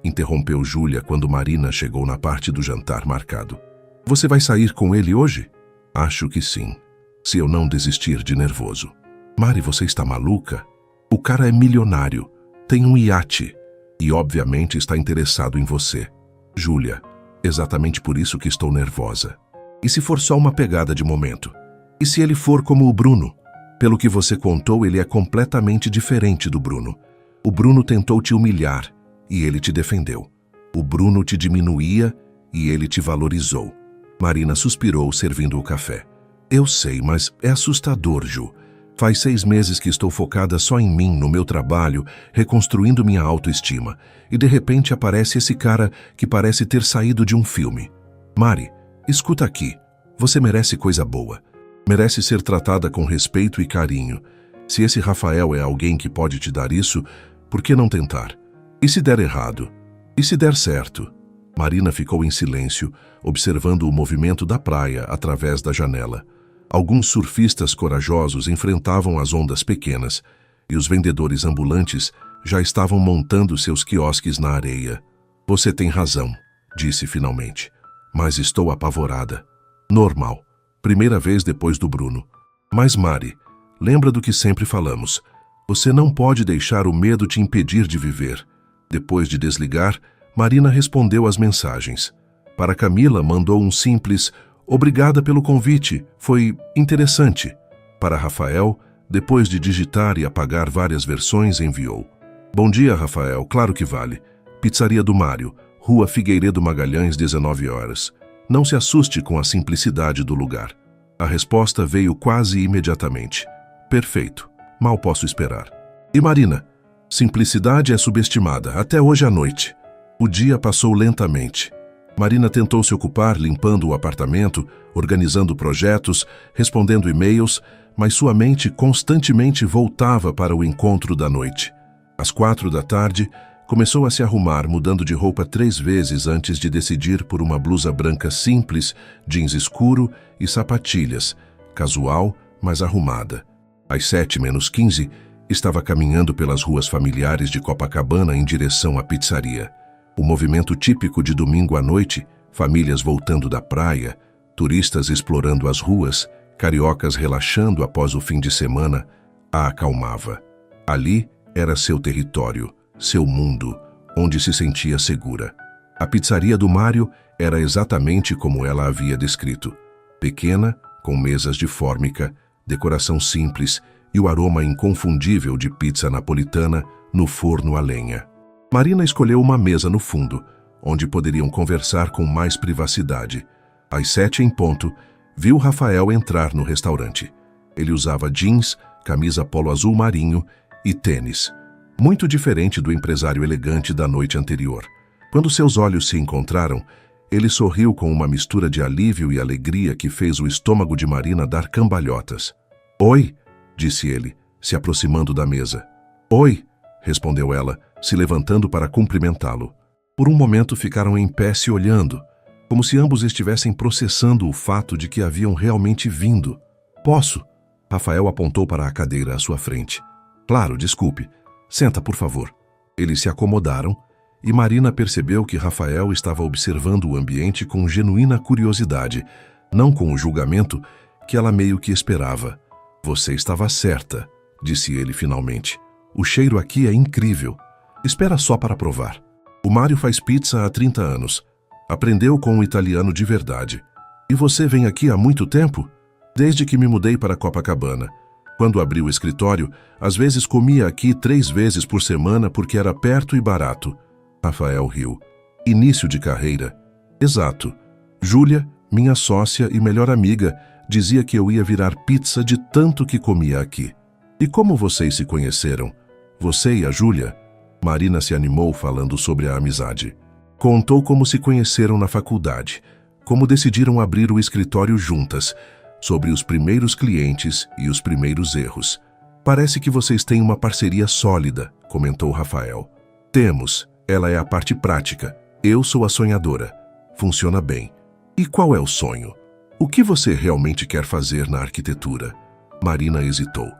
interrompeu Júlia quando Marina chegou na parte do jantar marcado. Você vai sair com ele hoje? Acho que sim, se eu não desistir de nervoso. Mari, você está maluca? O cara é milionário, tem um iate e, obviamente, está interessado em você. Júlia, exatamente por isso que estou nervosa. E se for só uma pegada de momento? E se ele for como o Bruno? Pelo que você contou, ele é completamente diferente do Bruno. O Bruno tentou te humilhar e ele te defendeu. O Bruno te diminuía e ele te valorizou. Marina suspirou, servindo o café. Eu sei, mas é assustador, Ju. Faz 6 meses que estou focada só em mim, no meu trabalho, reconstruindo minha autoestima. E de repente aparece esse cara que parece ter saído de um filme. Mari, escuta aqui. Você merece coisa boa. Merece ser tratada com respeito e carinho. Se esse Rafael é alguém que pode te dar isso, por que não tentar? E se der errado? E se der certo? Marina ficou em silêncio, observando o movimento da praia através da janela. Alguns surfistas corajosos enfrentavam as ondas pequenas, e os vendedores ambulantes já estavam montando seus quiosques na areia. Você tem razão, disse finalmente, mas estou apavorada. Normal. Primeira vez depois do Bruno. Mas Mari, lembra do que sempre falamos. Você não pode deixar o medo te impedir de viver. Depois de desligar, Marina respondeu às mensagens. Para Camila, mandou um simples "Obrigada pelo convite, foi interessante". Para Rafael, depois de digitar e apagar várias versões, enviou: "Bom dia, Rafael, claro que vale. Pizzaria do Mário, Rua Figueiredo Magalhães, 19 horas. Não se assuste com a simplicidade do lugar". A resposta veio quase imediatamente. Perfeito, mal posso esperar. E Marina, simplicidade é subestimada, até hoje à noite. O dia passou lentamente. Marina tentou se ocupar limpando o apartamento, organizando projetos, respondendo e-mails, mas sua mente constantemente voltava para o encontro da noite. Às 4 da tarde, começou a se arrumar, mudando de roupa 3 vezes antes de decidir por uma blusa branca simples, jeans escuro e sapatilhas, casual, mas arrumada. Às 7:15, estava caminhando pelas ruas familiares de Copacabana em direção à pizzaria. O movimento típico de domingo à noite, famílias voltando da praia, turistas explorando as ruas, cariocas relaxando após o fim de semana, a acalmava. Ali era seu território, seu mundo, onde se sentia segura. A pizzaria do Mário era exatamente como ela havia descrito. Pequena, com mesas de fórmica, decoração simples e o aroma inconfundível de pizza napolitana no forno a lenha. Marina escolheu uma mesa no fundo, onde poderiam conversar com mais privacidade. Às 7 em ponto, viu Rafael entrar no restaurante. Ele usava jeans, camisa polo azul marinho e tênis. Muito diferente do empresário elegante da noite anterior. Quando seus olhos se encontraram, ele sorriu com uma mistura de alívio e alegria que fez o estômago de Marina dar cambalhotas. "Oi", disse ele, se aproximando da mesa. "Oi", respondeu ela, se levantando para cumprimentá-lo. Por um momento ficaram em pé se olhando, como se ambos estivessem processando o fato de que haviam realmente vindo. "Posso?", Rafael apontou para a cadeira à sua frente. "Claro, desculpe. Senta, por favor". Eles se acomodaram e Marina percebeu que Rafael estava observando o ambiente com genuína curiosidade, não com o julgamento que ela meio que esperava. "Você estava certa", disse ele finalmente. "O cheiro aqui é incrível. Espera só para provar. O Mário faz pizza há 30 anos. Aprendeu com um italiano de verdade. E você vem aqui há muito tempo?" "Desde que me mudei para Copacabana. Quando abri o escritório, às vezes comia aqui 3 vezes por semana porque era perto e barato." Rafael riu. "Início de carreira." "Exato. Júlia, minha sócia e melhor amiga, dizia que eu ia virar pizza de tanto que comia aqui." "E como vocês se conheceram? Você e a Júlia?" Marina se animou falando sobre a amizade. Contou como se conheceram na faculdade, como decidiram abrir o escritório juntas, sobre os primeiros clientes e os primeiros erros. "Parece que vocês têm uma parceria sólida", comentou Rafael. "Temos. Ela é a parte prática. Eu sou a sonhadora. Funciona bem." "E qual é o sonho? O que você realmente quer fazer na arquitetura?" Marina hesitou.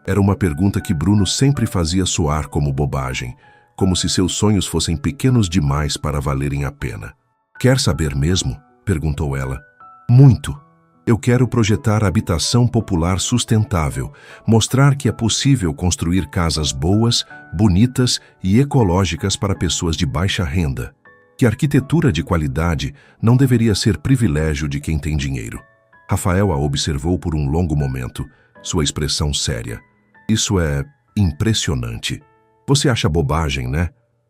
Era uma pergunta que Bruno sempre fazia soar como bobagem, como se seus sonhos fossem pequenos demais para valerem a pena. "Quer saber mesmo?", perguntou ela. "Muito. Eu quero projetar habitação popular sustentável, mostrar que é possível construir casas boas, bonitas e ecológicas para pessoas de baixa renda. Que arquitetura de qualidade não deveria ser privilégio de quem tem dinheiro." Rafael a observou por um longo momento, sua expressão séria. "Isso é impressionante. Você acha bobagem, né?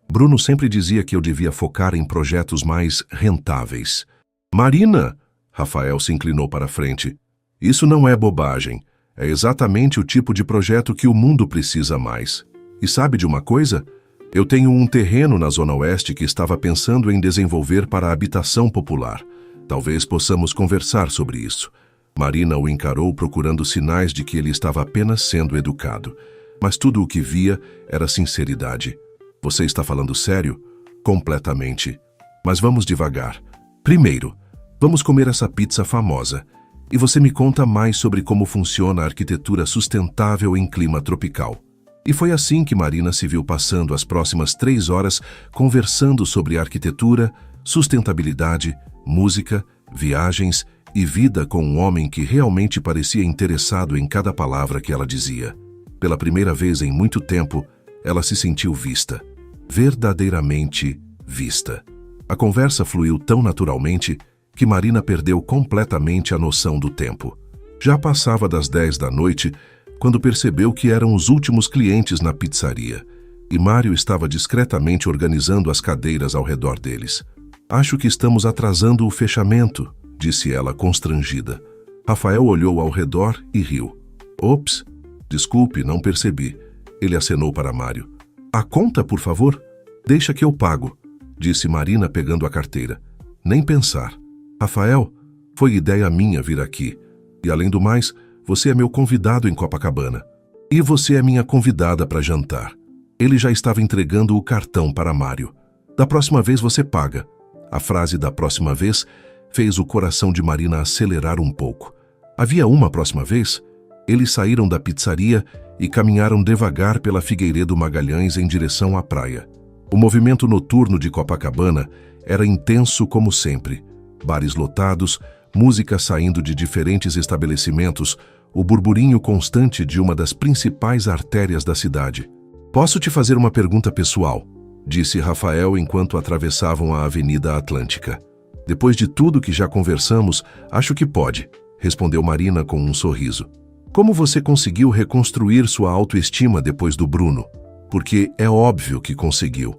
Bruno sempre dizia que eu devia focar em projetos mais rentáveis." "Marina!", Rafael se inclinou para frente. "Isso não é bobagem. É exatamente o tipo de projeto que o mundo precisa mais. E sabe de uma coisa? Eu tenho um terreno na Zona Oeste que estava pensando em desenvolver para habitação popular. Talvez possamos conversar sobre isso. Marina o encarou procurando sinais de que ele estava apenas sendo educado. Mas tudo o que via era sinceridade. Você está falando sério? Completamente. Mas vamos devagar. Primeiro, vamos comer essa pizza famosa. E você me conta mais sobre como funciona a arquitetura sustentável em clima tropical. E foi assim que Marina se viu passando as próximas 3 horas conversando sobre arquitetura, sustentabilidade, música, viagens e vida com um homem que realmente parecia interessado em cada palavra que ela dizia. Pela primeira vez em muito tempo, ela se sentiu vista. Verdadeiramente vista. A conversa fluiu tão naturalmente que Marina perdeu completamente a noção do tempo. Já passava das 10 da noite quando percebeu que eram os últimos clientes na pizzaria e Mário estava discretamente organizando as cadeiras ao redor deles. Acho que estamos atrasando o fechamento, disse ela constrangida. Rafael olhou ao redor e riu. Ops, desculpe, não percebi. Ele acenou para Mário. A conta, por favor? Deixa que eu pago, disse Marina pegando a carteira. Nem pensar. Rafael, foi ideia minha vir aqui. E além do mais, você é meu convidado em Copacabana. E você é minha convidada para jantar. Ele já estava entregando o cartão para Mário. Da próxima vez você paga. A frase da próxima vez fez o coração de Marina acelerar um pouco. Havia uma próxima vez? Eles saíram da pizzaria e caminharam devagar pela Figueiredo Magalhães em direção à praia. O movimento noturno de Copacabana era intenso como sempre. Bares lotados, música saindo de diferentes estabelecimentos, o burburinho constante de uma das principais artérias da cidade. Posso te fazer uma pergunta pessoal? Disse Rafael enquanto atravessavam a Avenida Atlântica. Depois de tudo que já conversamos, acho que pode, respondeu Marina com um sorriso. Como você conseguiu reconstruir sua autoestima depois do Bruno? Porque é óbvio que conseguiu.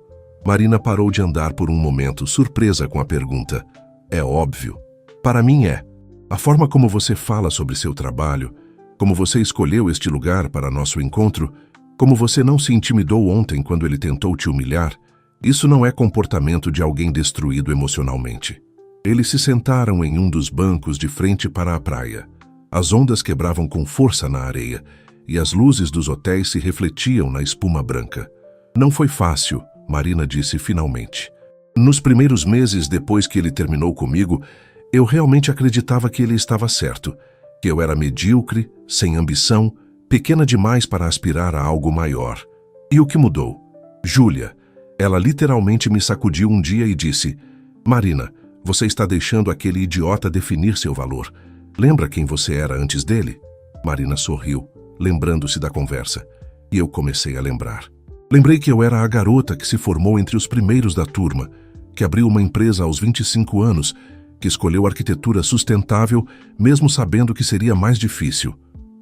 Marina parou de andar por um momento, surpresa com a pergunta. É óbvio. Para mim é. A forma como você fala sobre seu trabalho, como você escolheu este lugar para nosso encontro, como você não se intimidou ontem quando ele tentou te humilhar, isso não é comportamento de alguém destruído emocionalmente. Eles se sentaram em um dos bancos de frente para a praia. As ondas quebravam com força na areia e as luzes dos hotéis se refletiam na espuma branca. Não foi fácil, Marina disse finalmente. Nos primeiros meses depois que ele terminou comigo, eu realmente acreditava que ele estava certo, que eu era medíocre, sem ambição, pequena demais para aspirar a algo maior. E o que mudou? Júlia. Ela literalmente me sacudiu um dia e disse: Marina, você está deixando aquele idiota definir seu valor. Lembra quem você era antes dele? Marina sorriu, lembrando-se da conversa. E eu comecei a lembrar. Lembrei que eu era a garota que se formou entre os primeiros da turma, que abriu uma empresa aos 25 anos, que escolheu arquitetura sustentável, mesmo sabendo que seria mais difícil.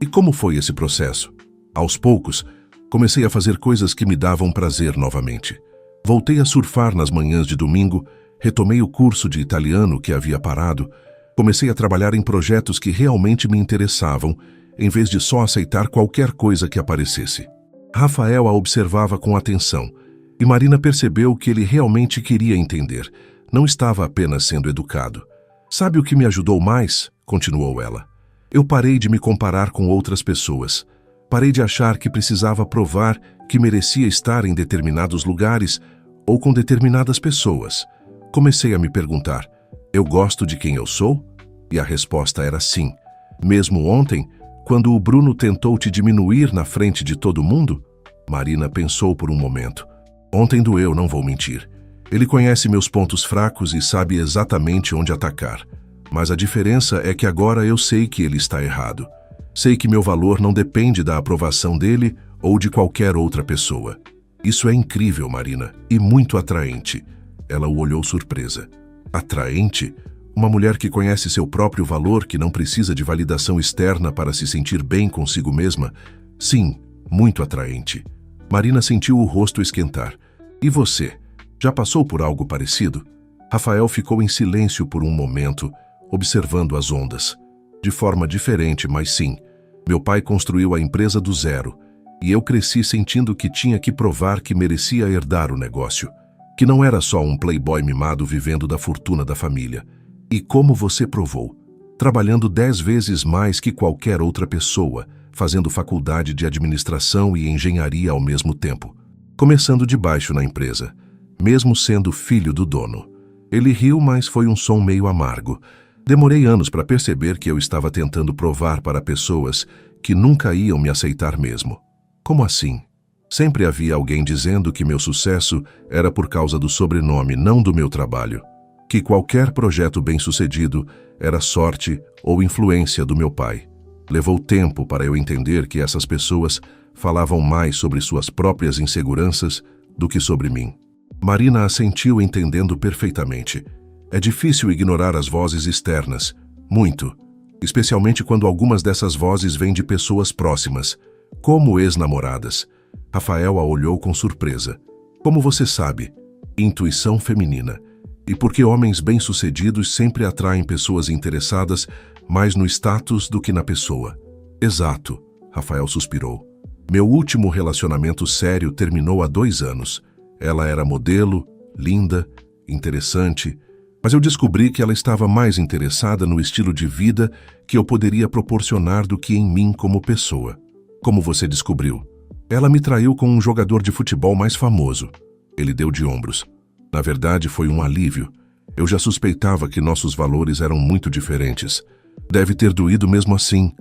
E como foi esse processo? Aos poucos, comecei a fazer coisas que me davam prazer novamente. Voltei a surfar nas manhãs de domingo, retomei o curso de italiano que havia parado, comecei a trabalhar em projetos que realmente me interessavam, em vez de só aceitar qualquer coisa que aparecesse. Rafael a observava com atenção, e Marina percebeu que ele realmente queria entender. Não estava apenas sendo educado. Sabe o que me ajudou mais? Continuou ela. Eu parei de me comparar com outras pessoas. Parei de achar que precisava provar que merecia estar em determinados lugares ou com determinadas pessoas. Comecei a me perguntar, eu gosto de quem eu sou? E a resposta era sim. Mesmo ontem, quando o Bruno tentou te diminuir na frente de todo mundo? Marina pensou por um momento. Ontem doeu, não vou mentir. Ele conhece meus pontos fracos e sabe exatamente onde atacar. Mas a diferença é que agora eu sei que ele está errado. Sei que meu valor não depende da aprovação dele ou de qualquer outra pessoa. Isso é incrível, Marina, e muito atraente. Ela o olhou surpresa. Atraente? Uma mulher que conhece seu próprio valor, que não precisa de validação externa para se sentir bem consigo mesma? Sim, muito atraente. Marina sentiu o rosto esquentar. E você? Já passou por algo parecido? Rafael ficou em silêncio por um momento, observando as ondas. De forma diferente, mas sim. Meu pai construiu a empresa do zero, e eu cresci sentindo que tinha que provar que merecia herdar o negócio, que não era só um playboy mimado vivendo da fortuna da família. E como você provou? Trabalhando 10 vezes mais que qualquer outra pessoa, fazendo faculdade de administração e engenharia ao mesmo tempo, começando de baixo na empresa, mesmo sendo filho do dono. Ele riu, mas foi um som meio amargo. Demorei anos para perceber que eu estava tentando provar para pessoas que nunca iam me aceitar mesmo. Como assim? Sempre havia alguém dizendo que meu sucesso era por causa do sobrenome, não do meu trabalho. Que qualquer projeto bem-sucedido era sorte ou influência do meu pai. Levou tempo para eu entender que essas pessoas falavam mais sobre suas próprias inseguranças do que sobre mim. Marina assentiu, entendendo perfeitamente. É difícil ignorar as vozes externas, muito, especialmente quando algumas dessas vozes vêm de pessoas próximas, como ex-namoradas. Rafael a olhou com surpresa. Como você sabe? Intuição feminina. E porque homens bem-sucedidos sempre atraem pessoas interessadas mais no status do que na pessoa. Exato, Rafael suspirou. Meu último relacionamento sério terminou há 2 anos. Ela era modelo, linda, interessante, mas eu descobri que ela estava mais interessada no estilo de vida que eu poderia proporcionar do que em mim como pessoa. Como você descobriu? Ela me traiu com um jogador de futebol mais famoso. Ele deu de ombros. Na verdade, foi um alívio. Eu já suspeitava que nossos valores eram muito diferentes. Deve ter doído mesmo assim.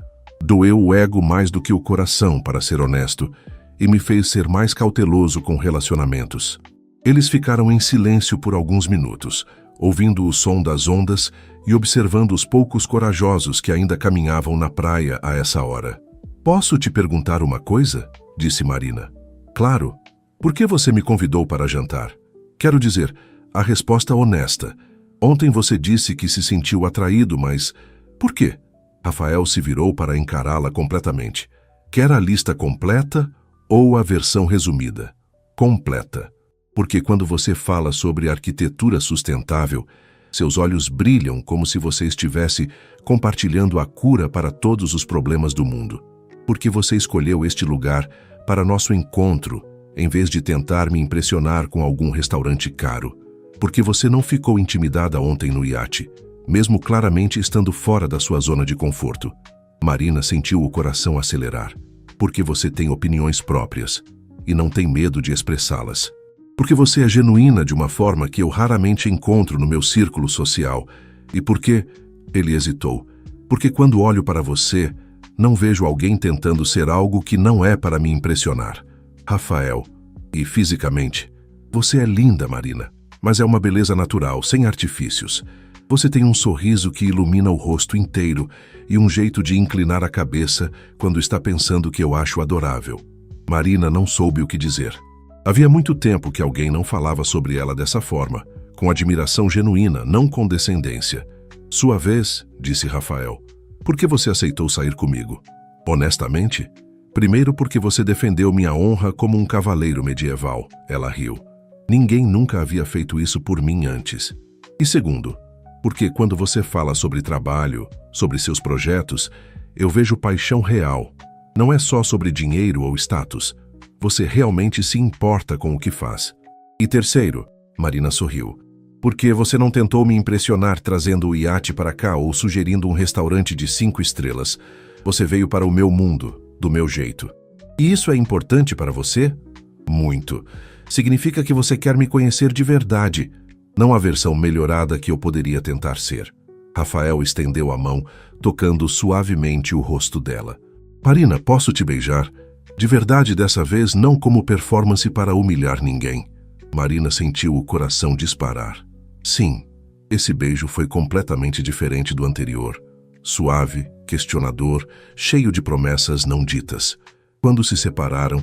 Doeu o ego mais do que o coração, para ser honesto, e me fez ser mais cauteloso com relacionamentos. Eles ficaram em silêncio por alguns minutos, ouvindo o som das ondas e observando os poucos corajosos que ainda caminhavam na praia a essa hora. Posso te perguntar uma coisa? Disse Marina. Claro. Por que você me convidou para jantar? Quero dizer, a resposta honesta. Ontem você disse que se sentiu atraído, mas por quê? Rafael se virou para encará-la completamente. Quer a lista completa ou a versão resumida? Completa. Porque quando você fala sobre arquitetura sustentável, seus olhos brilham como se você estivesse compartilhando a cura para todos os problemas do mundo. Porque você escolheu este lugar para nosso encontro, em vez de tentar me impressionar com algum restaurante caro. Porque você não ficou intimidada ontem no iate, mesmo claramente estando fora da sua zona de conforto. Marina sentiu o coração acelerar. Porque você tem opiniões próprias e não tem medo de expressá-las. Porque você é genuína de uma forma que eu raramente encontro no meu círculo social. E porque... Ele hesitou. Porque quando olho para você, não vejo alguém tentando ser algo que não é para me impressionar. Rafael. E fisicamente. Você é linda, Marina. Mas é uma beleza natural, sem artifícios. Você tem um sorriso que ilumina o rosto inteiro e um jeito de inclinar a cabeça quando está pensando que eu acho adorável. Marina não soube o que dizer. Havia muito tempo que alguém não falava sobre ela dessa forma, com admiração genuína, não condescendência. Sua vez, disse Rafael. Por que você aceitou sair comigo? Honestamente? Primeiro porque você defendeu minha honra como um cavaleiro medieval. Ela riu. Ninguém nunca havia feito isso por mim antes. E segundo, porque quando você fala sobre trabalho, sobre seus projetos, eu vejo paixão real. Não é só sobre dinheiro ou status. Você realmente se importa com o que faz. E terceiro, Marina sorriu, porque você não tentou me impressionar trazendo o iate para cá ou sugerindo um restaurante de 5 estrelas. Você veio para o meu mundo, do meu jeito. E isso é importante para você? Muito. Significa que você quer me conhecer de verdade, não a versão melhorada que eu poderia tentar ser. Rafael estendeu a mão, tocando suavemente o rosto dela. Marina, posso te beijar? De verdade, dessa vez, não como performance para humilhar ninguém. Marina sentiu o coração disparar. Sim, esse beijo foi completamente diferente do anterior. Suave, questionador, cheio de promessas não ditas. Quando se separaram,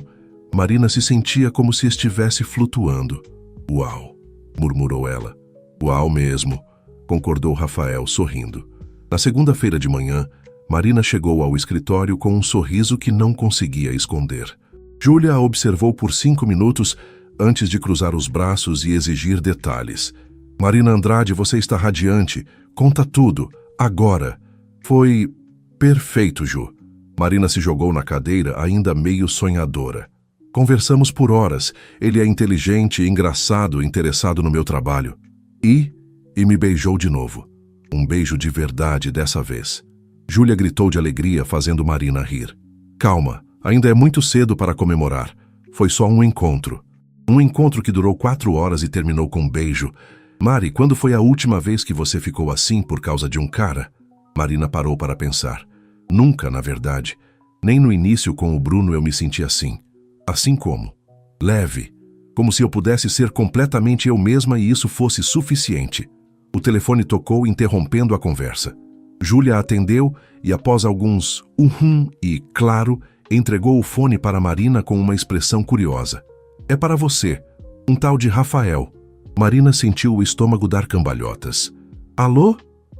Marina se sentia como se estivesse flutuando. Uau, murmurou ela. Uau mesmo, concordou Rafael, sorrindo. Na segunda-feira de manhã, Marina chegou ao escritório com um sorriso que não conseguia esconder. Júlia a observou por 5 minutos antes de cruzar os braços e exigir detalhes. Marina Andrade, você está radiante. Conta tudo, agora. Foi perfeito, Ju. Marina se jogou na cadeira, ainda meio sonhadora. Conversamos por horas. Ele é inteligente, engraçado, interessado no meu trabalho. E me beijou de novo. Um beijo de verdade dessa vez. Júlia gritou de alegria, fazendo Marina rir. Calma, ainda é muito cedo para comemorar. Foi só um encontro. Um encontro que durou 4 horas e terminou com um beijo. Mari, quando foi a última vez que você ficou assim por causa de um cara? Marina parou para pensar. Nunca, na verdade. Nem no início com o Bruno eu me senti assim. Assim como? Leve. Como se eu pudesse ser completamente eu mesma e isso fosse suficiente. O telefone tocou, interrompendo a conversa. Júlia atendeu e, após alguns e, claro, entregou o fone para Marina com uma expressão curiosa. É para você, um tal de Rafael. Marina sentiu o estômago dar cambalhotas. Alô?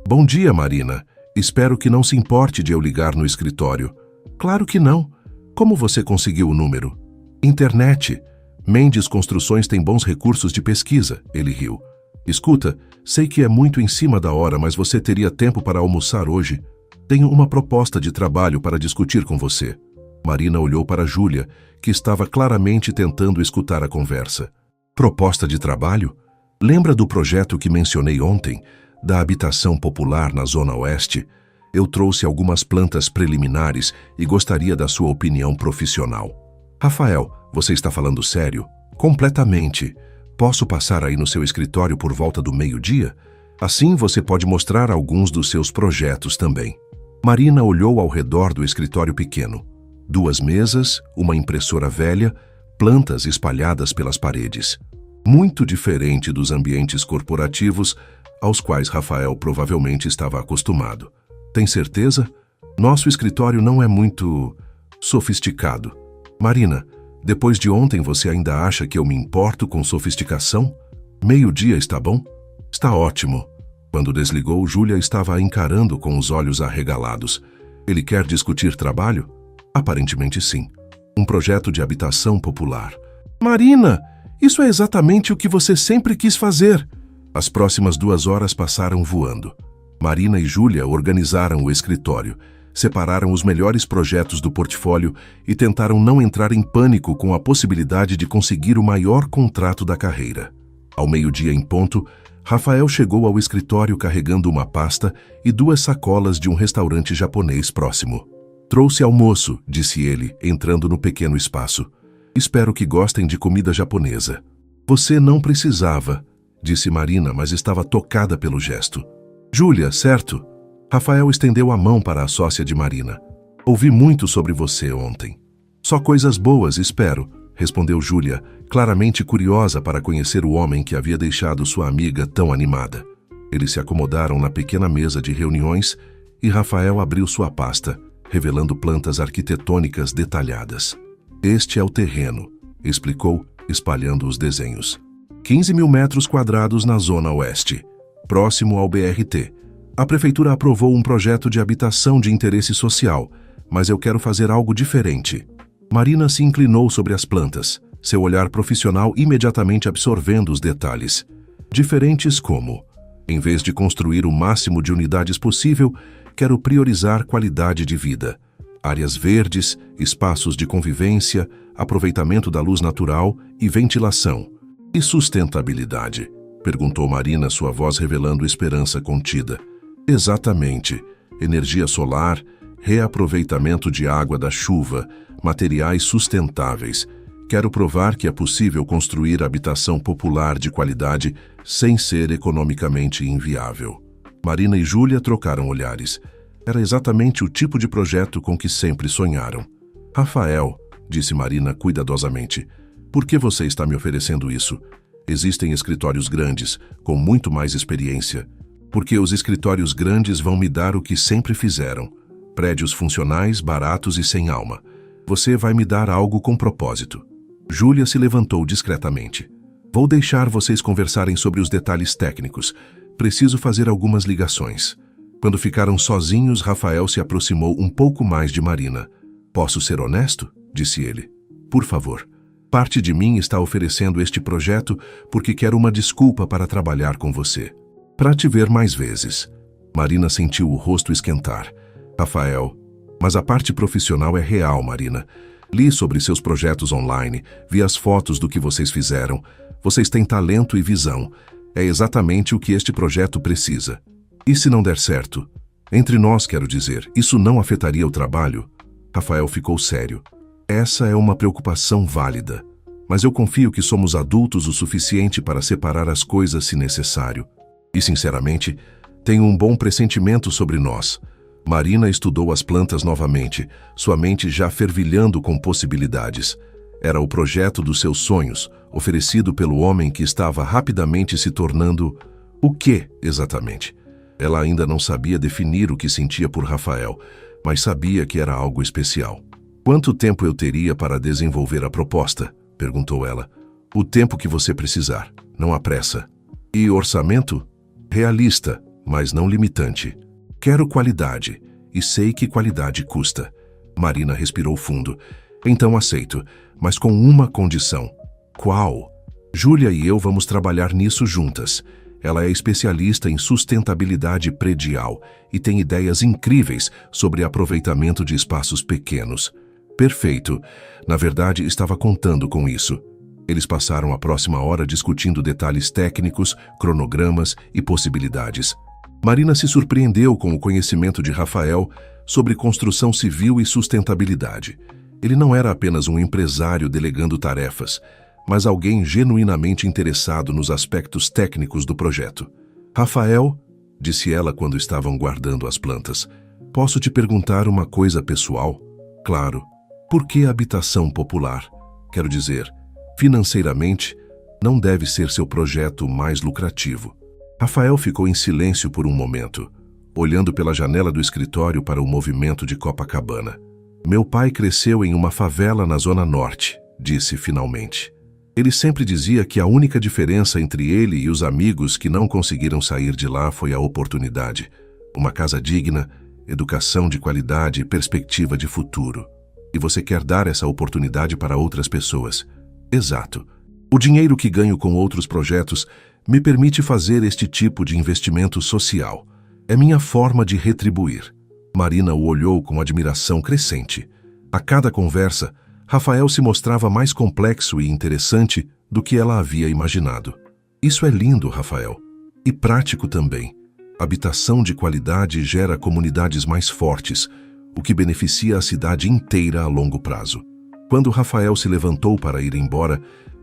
Bom dia, Marina. Espero que não se importe de eu ligar no escritório. Claro que não. Como você conseguiu o número? Internet. Mendes Construções tem bons recursos de pesquisa, ele riu. Escuta, sei que é muito em cima da hora, mas você teria tempo para almoçar hoje? Tenho uma proposta de trabalho para discutir com você. Marina olhou para Júlia, que estava claramente tentando escutar a conversa. Proposta de trabalho? Lembra do projeto que mencionei ontem, da habitação popular na Zona Oeste? Eu trouxe algumas plantas preliminares e gostaria da sua opinião profissional. Rafael, você está falando sério? Completamente. Posso passar aí no seu escritório por volta do meio-dia? Assim você pode mostrar alguns dos seus projetos também. Marina olhou ao redor do escritório pequeno. 2 mesas, uma impressora velha, plantas espalhadas pelas paredes. Muito diferente dos ambientes corporativos aos quais Rafael provavelmente estava acostumado. Tem certeza? Nosso escritório não é muito sofisticado. Marina, depois de ontem você ainda acha que eu me importo com sofisticação? Meio-dia está bom? Está ótimo. Quando desligou, Júlia estava a encarando com os olhos arregalados. Ele quer discutir trabalho? Aparentemente sim. Um projeto de habitação popular. Marina, isso é exatamente o que você sempre quis fazer. As próximas 2 horas passaram voando. Marina e Júlia organizaram o escritório, separaram os melhores projetos do portfólio e tentaram não entrar em pânico com a possibilidade de conseguir o maior contrato da carreira. Ao meio-dia em ponto, Rafael chegou ao escritório carregando uma pasta e 2 sacolas de um restaurante japonês próximo. Trouxe almoço, disse ele, entrando no pequeno espaço. Espero que gostem de comida japonesa. Você não precisava, disse Marina, mas estava tocada pelo gesto. Júlia, certo? Rafael estendeu a mão para a sócia de Marina. Ouvi muito sobre você ontem. Só coisas boas, espero, respondeu Júlia, claramente curiosa para conhecer o homem que havia deixado sua amiga tão animada. Eles se acomodaram na pequena mesa de reuniões e Rafael abriu sua pasta, revelando plantas arquitetônicas detalhadas. Este é o terreno, explicou, espalhando os desenhos. 15.000 metros quadrados na Zona Oeste, próximo ao BRT. A prefeitura aprovou um projeto de habitação de interesse social, mas eu quero fazer algo diferente. Marina se inclinou sobre as plantas, seu olhar profissional imediatamente absorvendo os detalhes. Diferentes como, em vez de construir o máximo de unidades possível, quero priorizar qualidade de vida. Áreas verdes, espaços de convivência, aproveitamento da luz natural e ventilação. E sustentabilidade? Perguntou Marina, sua voz revelando esperança contida. Exatamente. Energia solar, reaproveitamento de água da chuva, materiais sustentáveis. Quero provar que é possível construir habitação popular de qualidade sem ser economicamente inviável. Marina e Júlia trocaram olhares. Era exatamente o tipo de projeto com que sempre sonharam. Rafael, disse Marina cuidadosamente, por que você está me oferecendo isso? Existem escritórios grandes, com muito mais experiência. Porque os escritórios grandes vão me dar o que sempre fizeram. Prédios funcionais, baratos e sem alma. Você vai me dar algo com propósito. Júlia se levantou discretamente. Vou deixar vocês conversarem sobre os detalhes técnicos. Preciso fazer algumas ligações. Quando ficaram sozinhos, Rafael se aproximou um pouco mais de Marina. Posso ser honesto? Disse ele. Por favor. Parte de mim está oferecendo este projeto porque quero uma desculpa para trabalhar com você. Para te ver mais vezes. Marina sentiu o rosto esquentar. Rafael. Mas a parte profissional é real, Marina. Li sobre seus projetos online, vi as fotos do que vocês fizeram. Vocês têm talento e visão. É exatamente o que este projeto precisa. E se não der certo? Entre nós, quero dizer, isso não afetaria o trabalho? Rafael ficou sério. Essa é uma preocupação válida. Mas eu confio que somos adultos o suficiente para separar as coisas se necessário. E, sinceramente, tenho um bom pressentimento sobre nós. Marina estudou as plantas novamente, sua mente já fervilhando com possibilidades. Era o projeto dos seus sonhos, oferecido pelo homem que estava rapidamente se tornando... O quê, exatamente? Ela ainda não sabia definir o que sentia por Rafael, mas sabia que era algo especial. Quanto tempo eu teria para desenvolver a proposta? Perguntou ela. O tempo que você precisar, não há pressa. E orçamento? Realista, mas não limitante. Quero qualidade, e sei que qualidade custa. Marina respirou fundo. Então aceito, mas com uma condição. Qual? Júlia e eu vamos trabalhar nisso juntas. Ela é especialista em sustentabilidade predial e tem ideias incríveis sobre aproveitamento de espaços pequenos. Perfeito. Na verdade, estava contando com isso. Eles passaram a próxima hora discutindo detalhes técnicos, cronogramas e possibilidades. Marina se surpreendeu com o conhecimento de Rafael sobre construção civil e sustentabilidade. Ele não era apenas um empresário delegando tarefas, mas alguém genuinamente interessado nos aspectos técnicos do projeto. Rafael, disse ela quando estavam guardando as plantas, posso te perguntar uma coisa pessoal? Claro. Por que habitação popular? Quero dizer, financeiramente, não deve ser seu projeto mais lucrativo. Rafael ficou em silêncio por um momento, olhando pela janela do escritório para o movimento de Copacabana. Meu pai cresceu em uma favela na Zona Norte, disse finalmente. Ele sempre dizia que a única diferença entre ele e os amigos que não conseguiram sair de lá foi a oportunidade. Uma casa digna, educação de qualidade e perspectiva de futuro. E você quer dar essa oportunidade para outras pessoas. Exato. O dinheiro que ganho com outros projetos me permite fazer este tipo de investimento social. É minha forma de retribuir. Marina o olhou com admiração crescente. A cada conversa, Rafael se mostrava mais complexo e interessante do que ela havia imaginado. Isso é lindo, Rafael. E prático também. Habitação de qualidade gera comunidades mais fortes, o que beneficia a cidade inteira a longo prazo. Quando Rafael se levantou para ir embora,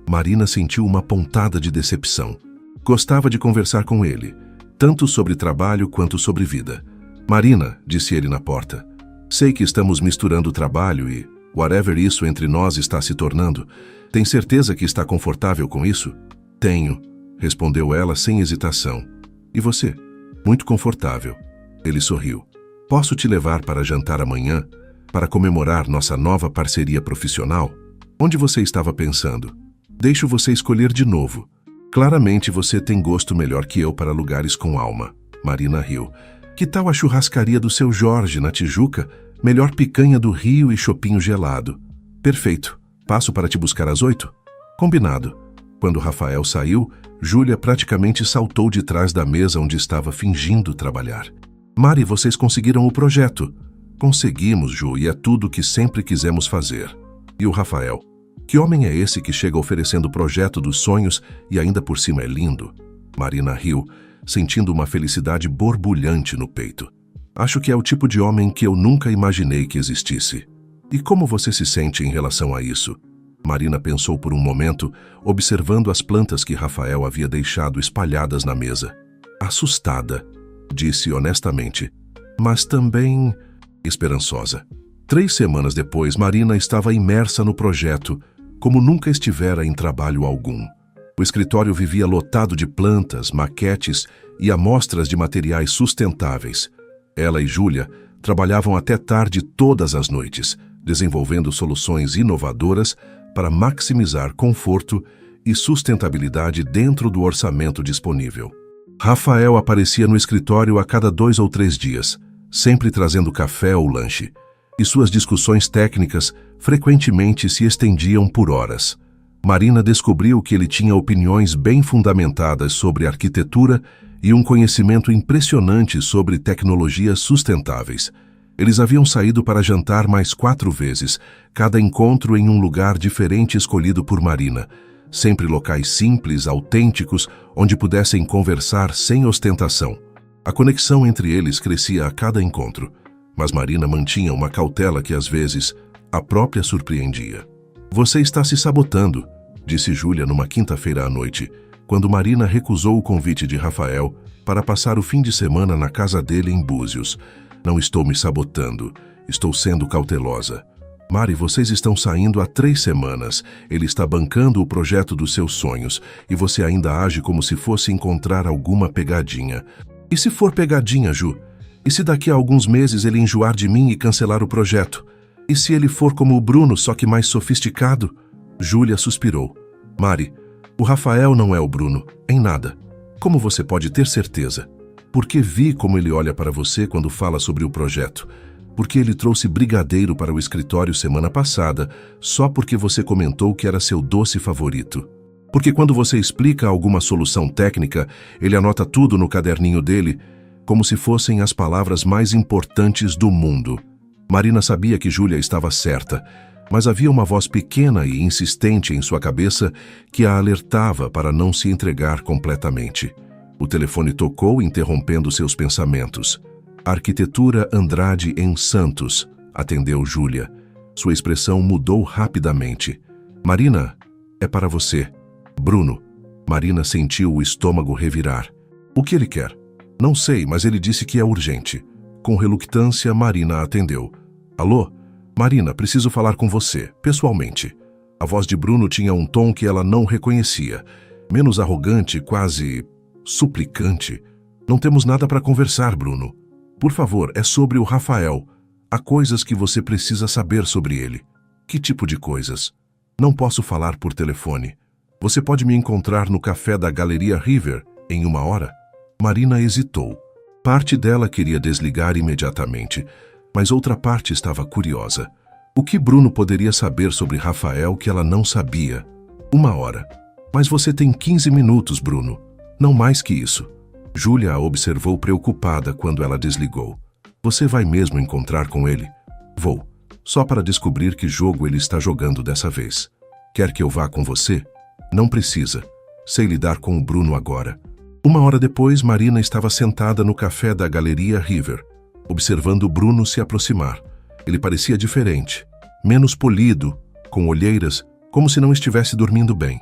Marina sentiu uma pontada de decepção. Gostava de conversar com ele, tanto sobre trabalho quanto sobre vida. Marina, disse ele na porta, sei que estamos misturando trabalho e, whatever isso entre nós está se tornando, tem certeza que está confortável com isso? Tenho, respondeu ela sem hesitação. E você? Muito confortável. Ele sorriu. Posso te levar para jantar amanhã, para comemorar nossa nova parceria profissional? Onde você estava pensando? Deixo você escolher de novo. Claramente você tem gosto melhor que eu para lugares com alma. Marina riu. Que tal a churrascaria do seu Jorge, na Tijuca? Melhor picanha do Rio e chopinho gelado. Perfeito. Passo para te buscar às 8? Combinado. Quando Rafael saiu, Júlia praticamente saltou de trás da mesa onde estava fingindo trabalhar. Mari, vocês conseguiram o projeto. Conseguimos, Ju, e é tudo o que sempre quisemos fazer. E o Rafael? Que homem é esse que chega oferecendo o projeto dos sonhos e ainda por cima é lindo? Marina riu, sentindo uma felicidade borbulhante no peito. Acho que é o tipo de homem que eu nunca imaginei que existisse. E como você se sente em relação a isso? Marina pensou por um momento, observando as plantas que Rafael havia deixado espalhadas na mesa. Assustada, disse honestamente, mas também esperançosa. 3 semanas depois, Marina estava imersa no projeto, como nunca estivera em trabalho algum. O escritório vivia lotado de plantas, maquetes e amostras de materiais sustentáveis. Ela e Júlia trabalhavam até tarde todas as noites, desenvolvendo soluções inovadoras para maximizar conforto e sustentabilidade dentro do orçamento disponível. Rafael aparecia no escritório a cada 2 ou 3 dias, sempre trazendo café ou lanche, e suas discussões técnicas frequentemente se estendiam por horas. Marina descobriu que ele tinha opiniões bem fundamentadas sobre arquitetura e um conhecimento impressionante sobre tecnologias sustentáveis. Eles haviam saído para jantar mais 4 vezes, cada encontro em um lugar diferente escolhido por Marina. Sempre locais simples, autênticos, onde pudessem conversar sem ostentação. A conexão entre eles crescia a cada encontro, mas Marina mantinha uma cautela que às vezes a própria surpreendia. "Você está se sabotando", disse Júlia numa quinta-feira à noite, quando Marina recusou o convite de Rafael para passar o fim de semana na casa dele em Búzios. "Não estou me sabotando, estou sendo cautelosa. Mari, vocês estão saindo há 3 semanas. Ele está bancando o projeto dos seus sonhos e você ainda age como se fosse encontrar alguma pegadinha. E se for pegadinha, Ju? E se daqui a alguns meses ele enjoar de mim e cancelar o projeto? E se ele for como o Bruno, só que mais sofisticado?" Júlia suspirou. "Mari, o Rafael não é o Bruno, em nada. Como você pode ter certeza? Porque vi como ele olha para você quando fala sobre o projeto. Porque ele trouxe brigadeiro para o escritório semana passada, só porque você comentou que era seu doce favorito. Porque quando você explica alguma solução técnica, ele anota tudo no caderninho dele, como se fossem as palavras mais importantes do mundo." Marina sabia que Júlia estava certa, mas havia uma voz pequena e insistente em sua cabeça que a alertava para não se entregar completamente. O telefone tocou, interrompendo seus pensamentos. "Arquitetura Andrade em Santos", atendeu Júlia. Sua expressão mudou rapidamente. "Marina, é para você." "Bruno." Marina sentiu o estômago revirar. "O que ele quer?" "Não sei, mas ele disse que é urgente." Com reluctância, Marina atendeu. "Alô? Marina, preciso falar com você, pessoalmente." A voz de Bruno tinha um tom que ela não reconhecia. Menos arrogante, quase suplicante. "Não temos nada para conversar, Bruno. Por favor, é sobre o Rafael. Há coisas que você precisa saber sobre ele." "Que tipo de coisas?" "Não posso falar por telefone. Você pode me encontrar no café da Galeria River em 1 hora?" Marina hesitou. Parte dela queria desligar imediatamente, mas outra parte estava curiosa. O que Bruno poderia saber sobre Rafael que ela não sabia? 1 hora. "Mas você tem 15 minutos, Bruno. Não mais que isso." Júlia a observou preocupada quando ela desligou. "Você vai mesmo encontrar com ele?" "Vou. Só para descobrir que jogo ele está jogando dessa vez." "Quer que eu vá com você?" "Não precisa. Sei lidar com o Bruno agora." 1 hora depois, Marina estava sentada no café da Galeria River, observando Bruno se aproximar. Ele parecia diferente, menos polido, com olheiras, como se não estivesse dormindo bem.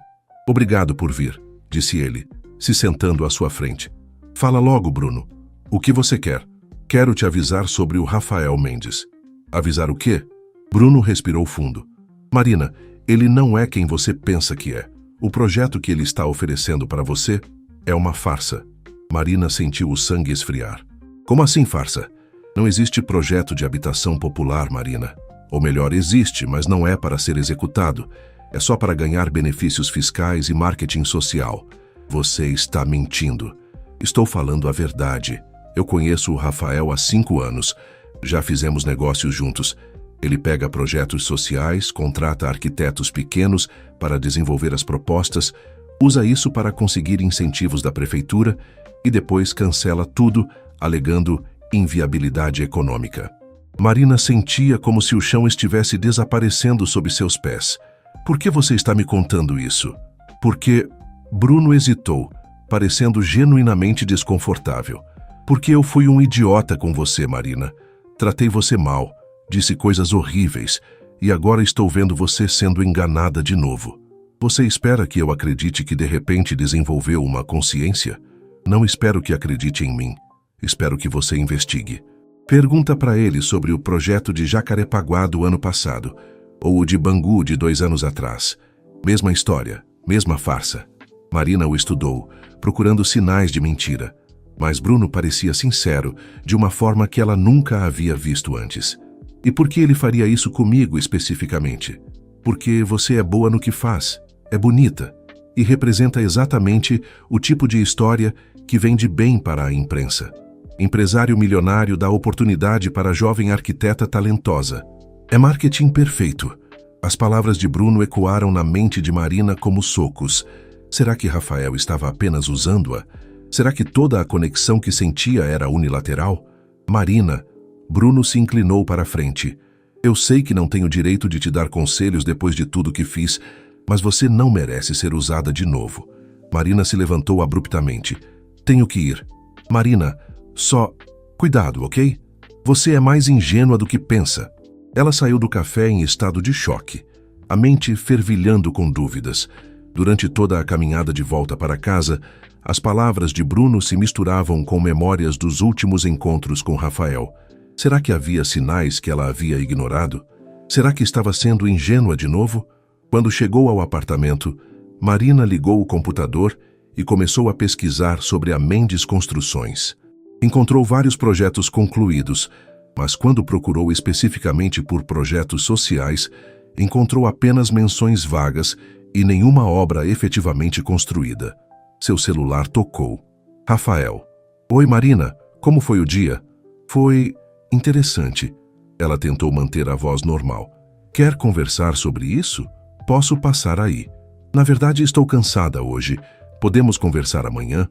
"Obrigado por vir", disse ele, se sentando à sua frente. "Fala logo, Bruno. O que você quer?" "Quero te avisar sobre o Rafael Mendes." "Avisar o quê?" Bruno respirou fundo. "Marina, ele não é quem você pensa que é. O projeto que ele está oferecendo para você é uma farsa." Marina sentiu o sangue esfriar. "Como assim farsa?" "Não existe projeto de habitação popular, Marina. Ou melhor, existe, mas não é para ser executado. É só para ganhar benefícios fiscais e marketing social." "Você está mentindo." "Estou falando a verdade. Eu conheço o Rafael há 5 anos. Já fizemos negócios juntos. Ele pega projetos sociais, contrata arquitetos pequenos para desenvolver as propostas, usa isso para conseguir incentivos da prefeitura e depois cancela tudo, alegando inviabilidade econômica." Marina sentia como se o chão estivesse desaparecendo sob seus pés. "Por que você está me contando isso?" "Porque..." Bruno hesitou, parecendo genuinamente desconfortável. "Porque eu fui um idiota com você, Marina. Tratei você mal, disse coisas horríveis, e agora estou vendo você sendo enganada de novo. Você espera que eu acredite que de repente desenvolveu uma consciência? Não espero que acredite em mim. Espero que você investigue. Pergunta para ele sobre o projeto de Jacarepaguá do ano passado, ou o de Bangu de 2 anos atrás. Mesma história, mesma farsa." Marina o estudou, procurando sinais de mentira, mas Bruno parecia sincero, de uma forma que ela nunca havia visto antes. "E por que ele faria isso comigo especificamente?" "Porque você é boa no que faz, é bonita, e representa exatamente o tipo de história que vende bem para a imprensa. Empresário milionário dá oportunidade para a jovem arquiteta talentosa. É marketing perfeito." As palavras de Bruno ecoaram na mente de Marina como socos. Será que Rafael estava apenas usando-a? Será que toda a conexão que sentia era unilateral? "Marina, Bruno se inclinou para a frente. Eu sei que não tenho direito de te dar conselhos depois de tudo que fiz, mas você não merece ser usada de novo. Marina se levantou abruptamente. Tenho que ir. Marina, só... Cuidado, ok? Você é mais ingênua do que pensa. Ela saiu do café em estado de choque, a mente fervilhando com dúvidas. Durante toda a caminhada de volta para casa, as palavras de Bruno se misturavam com memórias dos últimos encontros com Rafael. Será que havia sinais que ela havia ignorado? Será que estava sendo ingênua de novo? Quando chegou ao apartamento, Marina ligou o computador e começou a pesquisar sobre a Mendes Construções. Encontrou vários projetos concluídos, mas quando procurou especificamente por projetos sociais, encontrou apenas menções vagas e nenhuma obra efetivamente construída. Seu celular tocou. Rafael. Oi, Marina. Como foi o dia? Foi interessante. Ela tentou manter a voz normal. Quer conversar sobre isso? Posso passar aí. Na verdade, estou cansada hoje. Podemos conversar amanhã?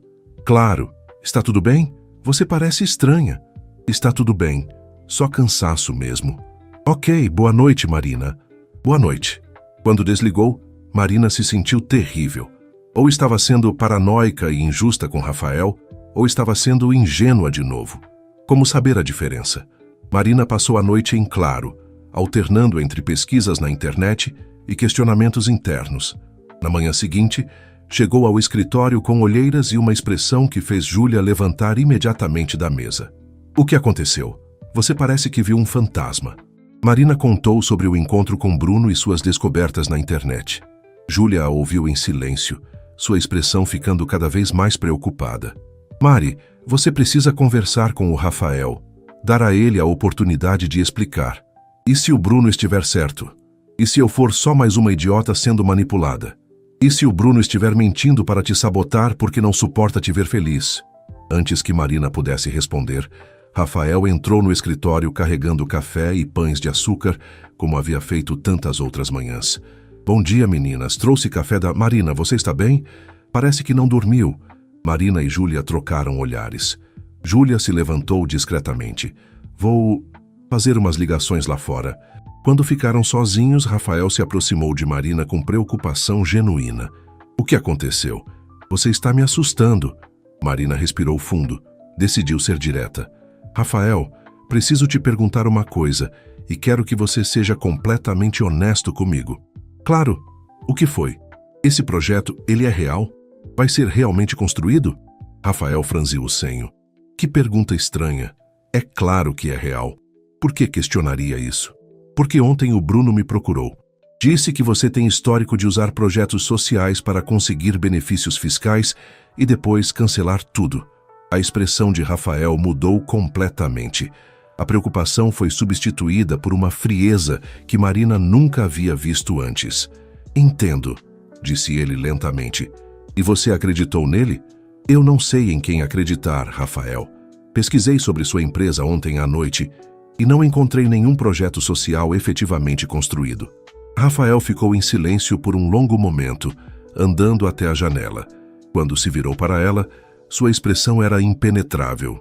Claro. Está tudo bem? Você parece estranha. Está tudo bem. Só cansaço mesmo. Ok, boa noite, Marina. Boa noite. Quando desligou, Marina se sentiu terrível. Ou estava sendo paranoica e injusta com Rafael, ou estava sendo ingênua de novo. Como saber a diferença? Marina passou a noite em claro, alternando entre pesquisas na internet e questionamentos internos. Na manhã seguinte, chegou ao escritório com olheiras e uma expressão que fez Júlia levantar imediatamente da mesa. O que aconteceu? Você parece que viu um fantasma. Marina contou sobre o encontro com Bruno e suas descobertas na internet. Júlia a ouviu em silêncio, sua expressão ficando cada vez mais preocupada. Mari, você precisa conversar com o Rafael, dar a ele a oportunidade de explicar. E se o Bruno estiver certo? E se eu for só mais uma idiota sendo manipulada? E se o Bruno estiver mentindo para te sabotar porque não suporta te ver feliz? Antes que Marina pudesse responder, Rafael entrou no escritório carregando café e pães de açúcar, como havia feito tantas outras manhãs. Bom dia, meninas. Trouxe café da... Marina, você está bem? Parece que não dormiu. Marina e Júlia trocaram olhares. Júlia se levantou discretamente. Vou fazer umas ligações lá fora. Quando ficaram sozinhos, Rafael se aproximou de Marina com preocupação genuína. O que aconteceu? Você está me assustando. Marina respirou fundo. Decidiu ser direta. Rafael, preciso te perguntar uma coisa e quero que você seja completamente honesto comigo. Claro. O que foi? Esse projeto, ele é real? Vai ser realmente construído? Rafael franziu o senho. Que pergunta estranha. É claro que é real. Por que questionaria isso? Porque ontem o Bruno me procurou. Disse que você tem histórico de usar projetos sociais para conseguir benefícios fiscais e depois cancelar tudo. A expressão de Rafael mudou completamente. A preocupação foi substituída por uma frieza que Marina nunca havia visto antes. Entendo, disse ele lentamente. E você acreditou nele? Eu não sei em quem acreditar, Rafael. Pesquisei sobre sua empresa ontem à noite e não encontrei nenhum projeto social efetivamente construído. Rafael ficou em silêncio por um longo momento, andando até a janela. Quando se virou para ela, sua expressão era impenetrável.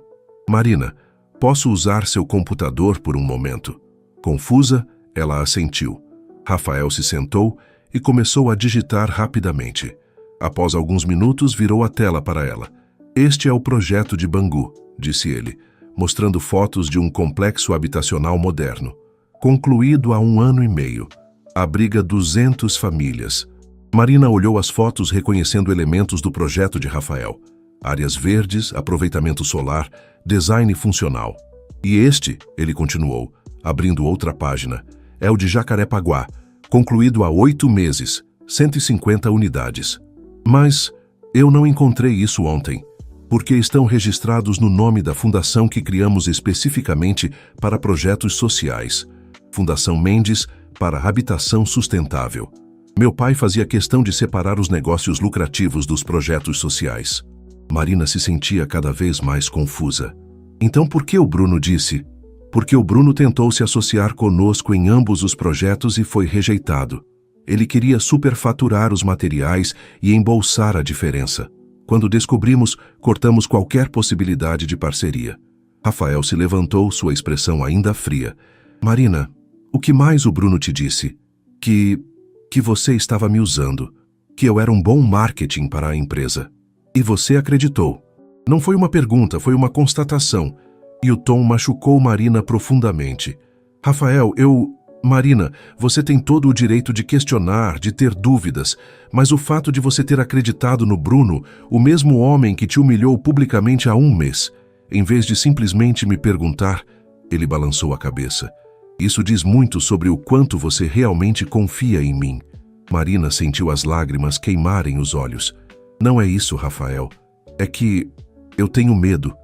Marina, posso usar seu computador por um momento? Confusa, ela assentiu. Rafael se sentou e começou a digitar rapidamente. Após alguns minutos, virou a tela para ela. Este é o projeto de Bangu, disse ele, mostrando fotos de um complexo habitacional moderno. Concluído há 1 ano e meio. Abriga 200 famílias. Marina olhou as fotos reconhecendo elementos do projeto de Rafael. Áreas verdes, aproveitamento solar, design funcional. E este, ele continuou, abrindo outra página, é o de Jacarepaguá, concluído há 8 meses, 150 unidades. Mas eu não encontrei isso ontem, porque estão registrados no nome da fundação que criamos especificamente para projetos sociais. Fundação Mendes para Habitação Sustentável. Meu pai fazia questão de separar os negócios lucrativos dos projetos sociais. Marina se sentia cada vez mais confusa. Então por que o Bruno disse? Porque o Bruno tentou se associar conosco em ambos os projetos e foi rejeitado. Ele queria superfaturar os materiais e embolsar a diferença. Quando descobrimos, cortamos qualquer possibilidade de parceria. Rafael se levantou, sua expressão ainda fria. Marina, o que mais o Bruno te disse? Que você estava me usando, que eu era um bom marketing para a empresa. E você acreditou. Não foi uma pergunta, foi uma constatação. E o tom machucou Marina profundamente. Rafael, Marina, você tem todo o direito de questionar, de ter dúvidas, mas o fato de você ter acreditado no Bruno, o mesmo homem que te humilhou publicamente há um mês, em vez de simplesmente me perguntar, ele balançou a cabeça. Isso diz muito sobre o quanto você realmente confia em mim. Marina sentiu as lágrimas queimarem os olhos. Não é isso, Rafael. É que eu tenho medo.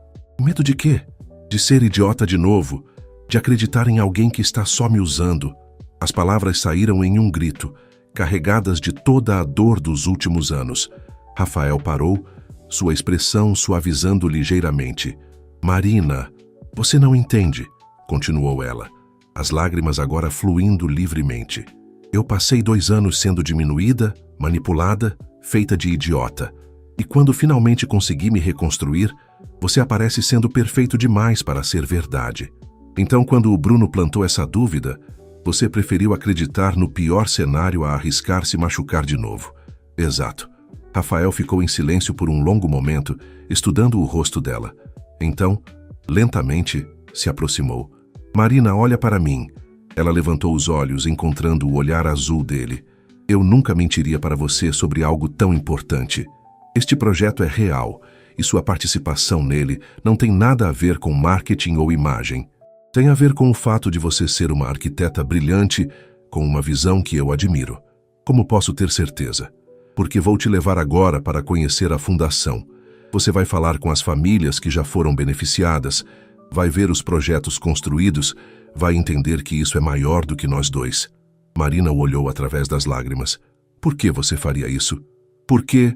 Medo de quê? De ser idiota de novo, de acreditar em alguém que está só me usando. As palavras saíram em um grito, carregadas de toda a dor dos últimos anos. Rafael parou, sua expressão suavizando ligeiramente. Marina, você não entende, continuou ela, as lágrimas agora fluindo livremente. Eu passei 2 anos sendo diminuída, manipulada, feita de idiota. E quando finalmente consegui me reconstruir, você aparece sendo perfeito demais para ser verdade. Então, quando o Bruno plantou essa dúvida, você preferiu acreditar no pior cenário a arriscar se machucar de novo. Exato. Rafael ficou em silêncio por um longo momento, estudando o rosto dela. Então, lentamente, se aproximou. Marina, olha para mim. Ela levantou os olhos, encontrando o olhar azul dele. Eu nunca mentiria para você sobre algo tão importante. Este projeto é real, e sua participação nele não tem nada a ver com marketing ou imagem. Tem a ver com o fato de você ser uma arquiteta brilhante, com uma visão que eu admiro. Como posso ter certeza? Porque vou te levar agora para conhecer a fundação. Você vai falar com as famílias que já foram beneficiadas, vai ver os projetos construídos, vai entender que isso é maior do que nós dois. Marina o olhou através das lágrimas. Por que você faria isso? Por quê?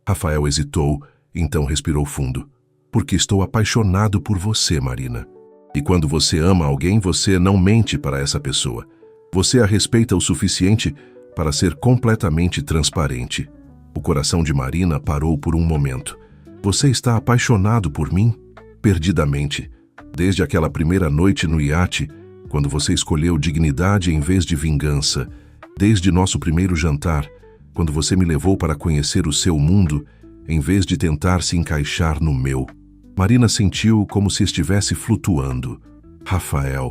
Rafael hesitou, então respirou fundo. Porque estou apaixonado por você, Marina. E quando você ama alguém, você não mente para essa pessoa. Você a respeita o suficiente para ser completamente transparente. O coração de Marina parou por um momento. Você está apaixonado por mim? Perdidamente. Desde aquela primeira noite no iate, quando você escolheu dignidade em vez de vingança. Desde nosso primeiro jantar, quando você me levou para conhecer o seu mundo, em vez de tentar se encaixar no meu. Marina sentiu como se estivesse flutuando. Rafael,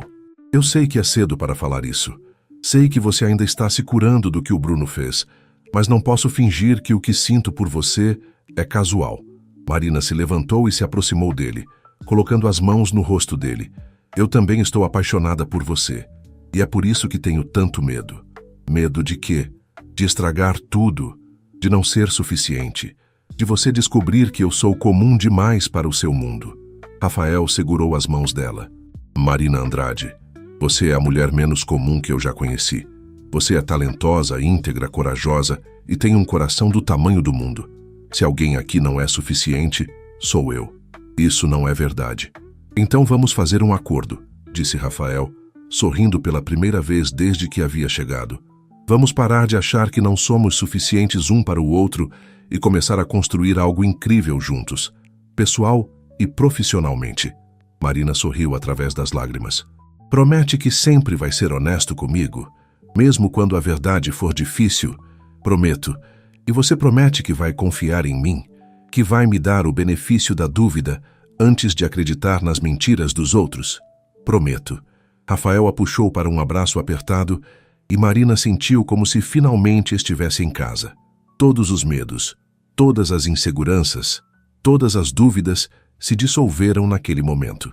eu sei que é cedo para falar isso. Sei que você ainda está se curando do que o Bruno fez, mas não posso fingir que o que sinto por você é casual. Marina se levantou e se aproximou dele, colocando as mãos no rosto dele. Eu também estou apaixonada por você. E é por isso que tenho tanto medo. Medo de quê? De estragar tudo, de não ser suficiente, de você descobrir que eu sou comum demais para o seu mundo. Rafael segurou as mãos dela. Marina Andrade, você é a mulher menos comum que eu já conheci. Você é talentosa, íntegra, corajosa e tem um coração do tamanho do mundo. Se alguém aqui não é suficiente, sou eu. Isso não é verdade. Então vamos fazer um acordo, disse Rafael, sorrindo pela primeira vez desde que havia chegado. Vamos parar de achar que não somos suficientes um para o outro e começar a construir algo incrível juntos, pessoal e profissionalmente. Marina sorriu através das lágrimas. Promete que sempre vai ser honesto comigo, mesmo quando a verdade for difícil? Prometo. E você promete que vai confiar em mim, que vai me dar o benefício da dúvida antes de acreditar nas mentiras dos outros? Prometo. Rafael a puxou para um abraço apertado e Marina sentiu como se finalmente estivesse em casa. Todos os medos, todas as inseguranças, todas as dúvidas se dissolveram naquele momento.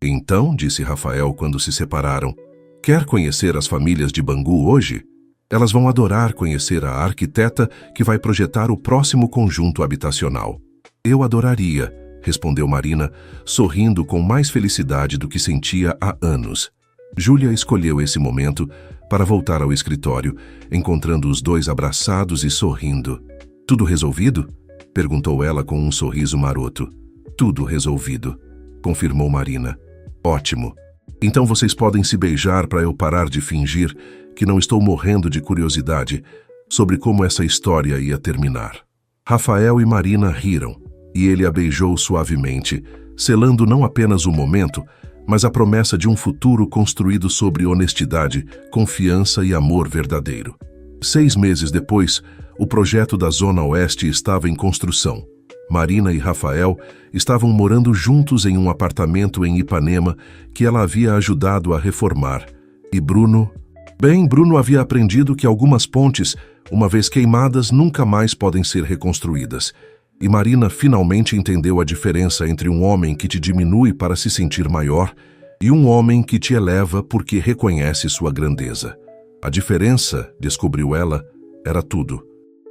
Então, disse Rafael quando se separaram, quer conhecer as famílias de Bangu hoje? Elas vão adorar conhecer a arquiteta que vai projetar o próximo conjunto habitacional. Eu adoraria, respondeu Marina, sorrindo com mais felicidade do que sentia há anos. Júlia escolheu esse momento para voltar ao escritório, encontrando os dois abraçados e sorrindo. Tudo resolvido? Perguntou ela com um sorriso maroto. Tudo resolvido, confirmou Marina. Ótimo. Então vocês podem se beijar para eu parar de fingir que não estou morrendo de curiosidade sobre como essa história ia terminar. Rafael e Marina riram, e ele a beijou suavemente, selando não apenas o momento, mas a promessa de um futuro construído sobre honestidade, confiança e amor verdadeiro. 6 meses depois, o projeto da Zona Oeste estava em construção. Marina e Rafael estavam morando juntos em um apartamento em Ipanema que ela havia ajudado a reformar. E Bruno havia aprendido que algumas pontes, uma vez queimadas, nunca mais podem ser reconstruídas. E Marina finalmente entendeu a diferença entre um homem que te diminui para se sentir maior e um homem que te eleva porque reconhece sua grandeza. A diferença, descobriu ela, era tudo.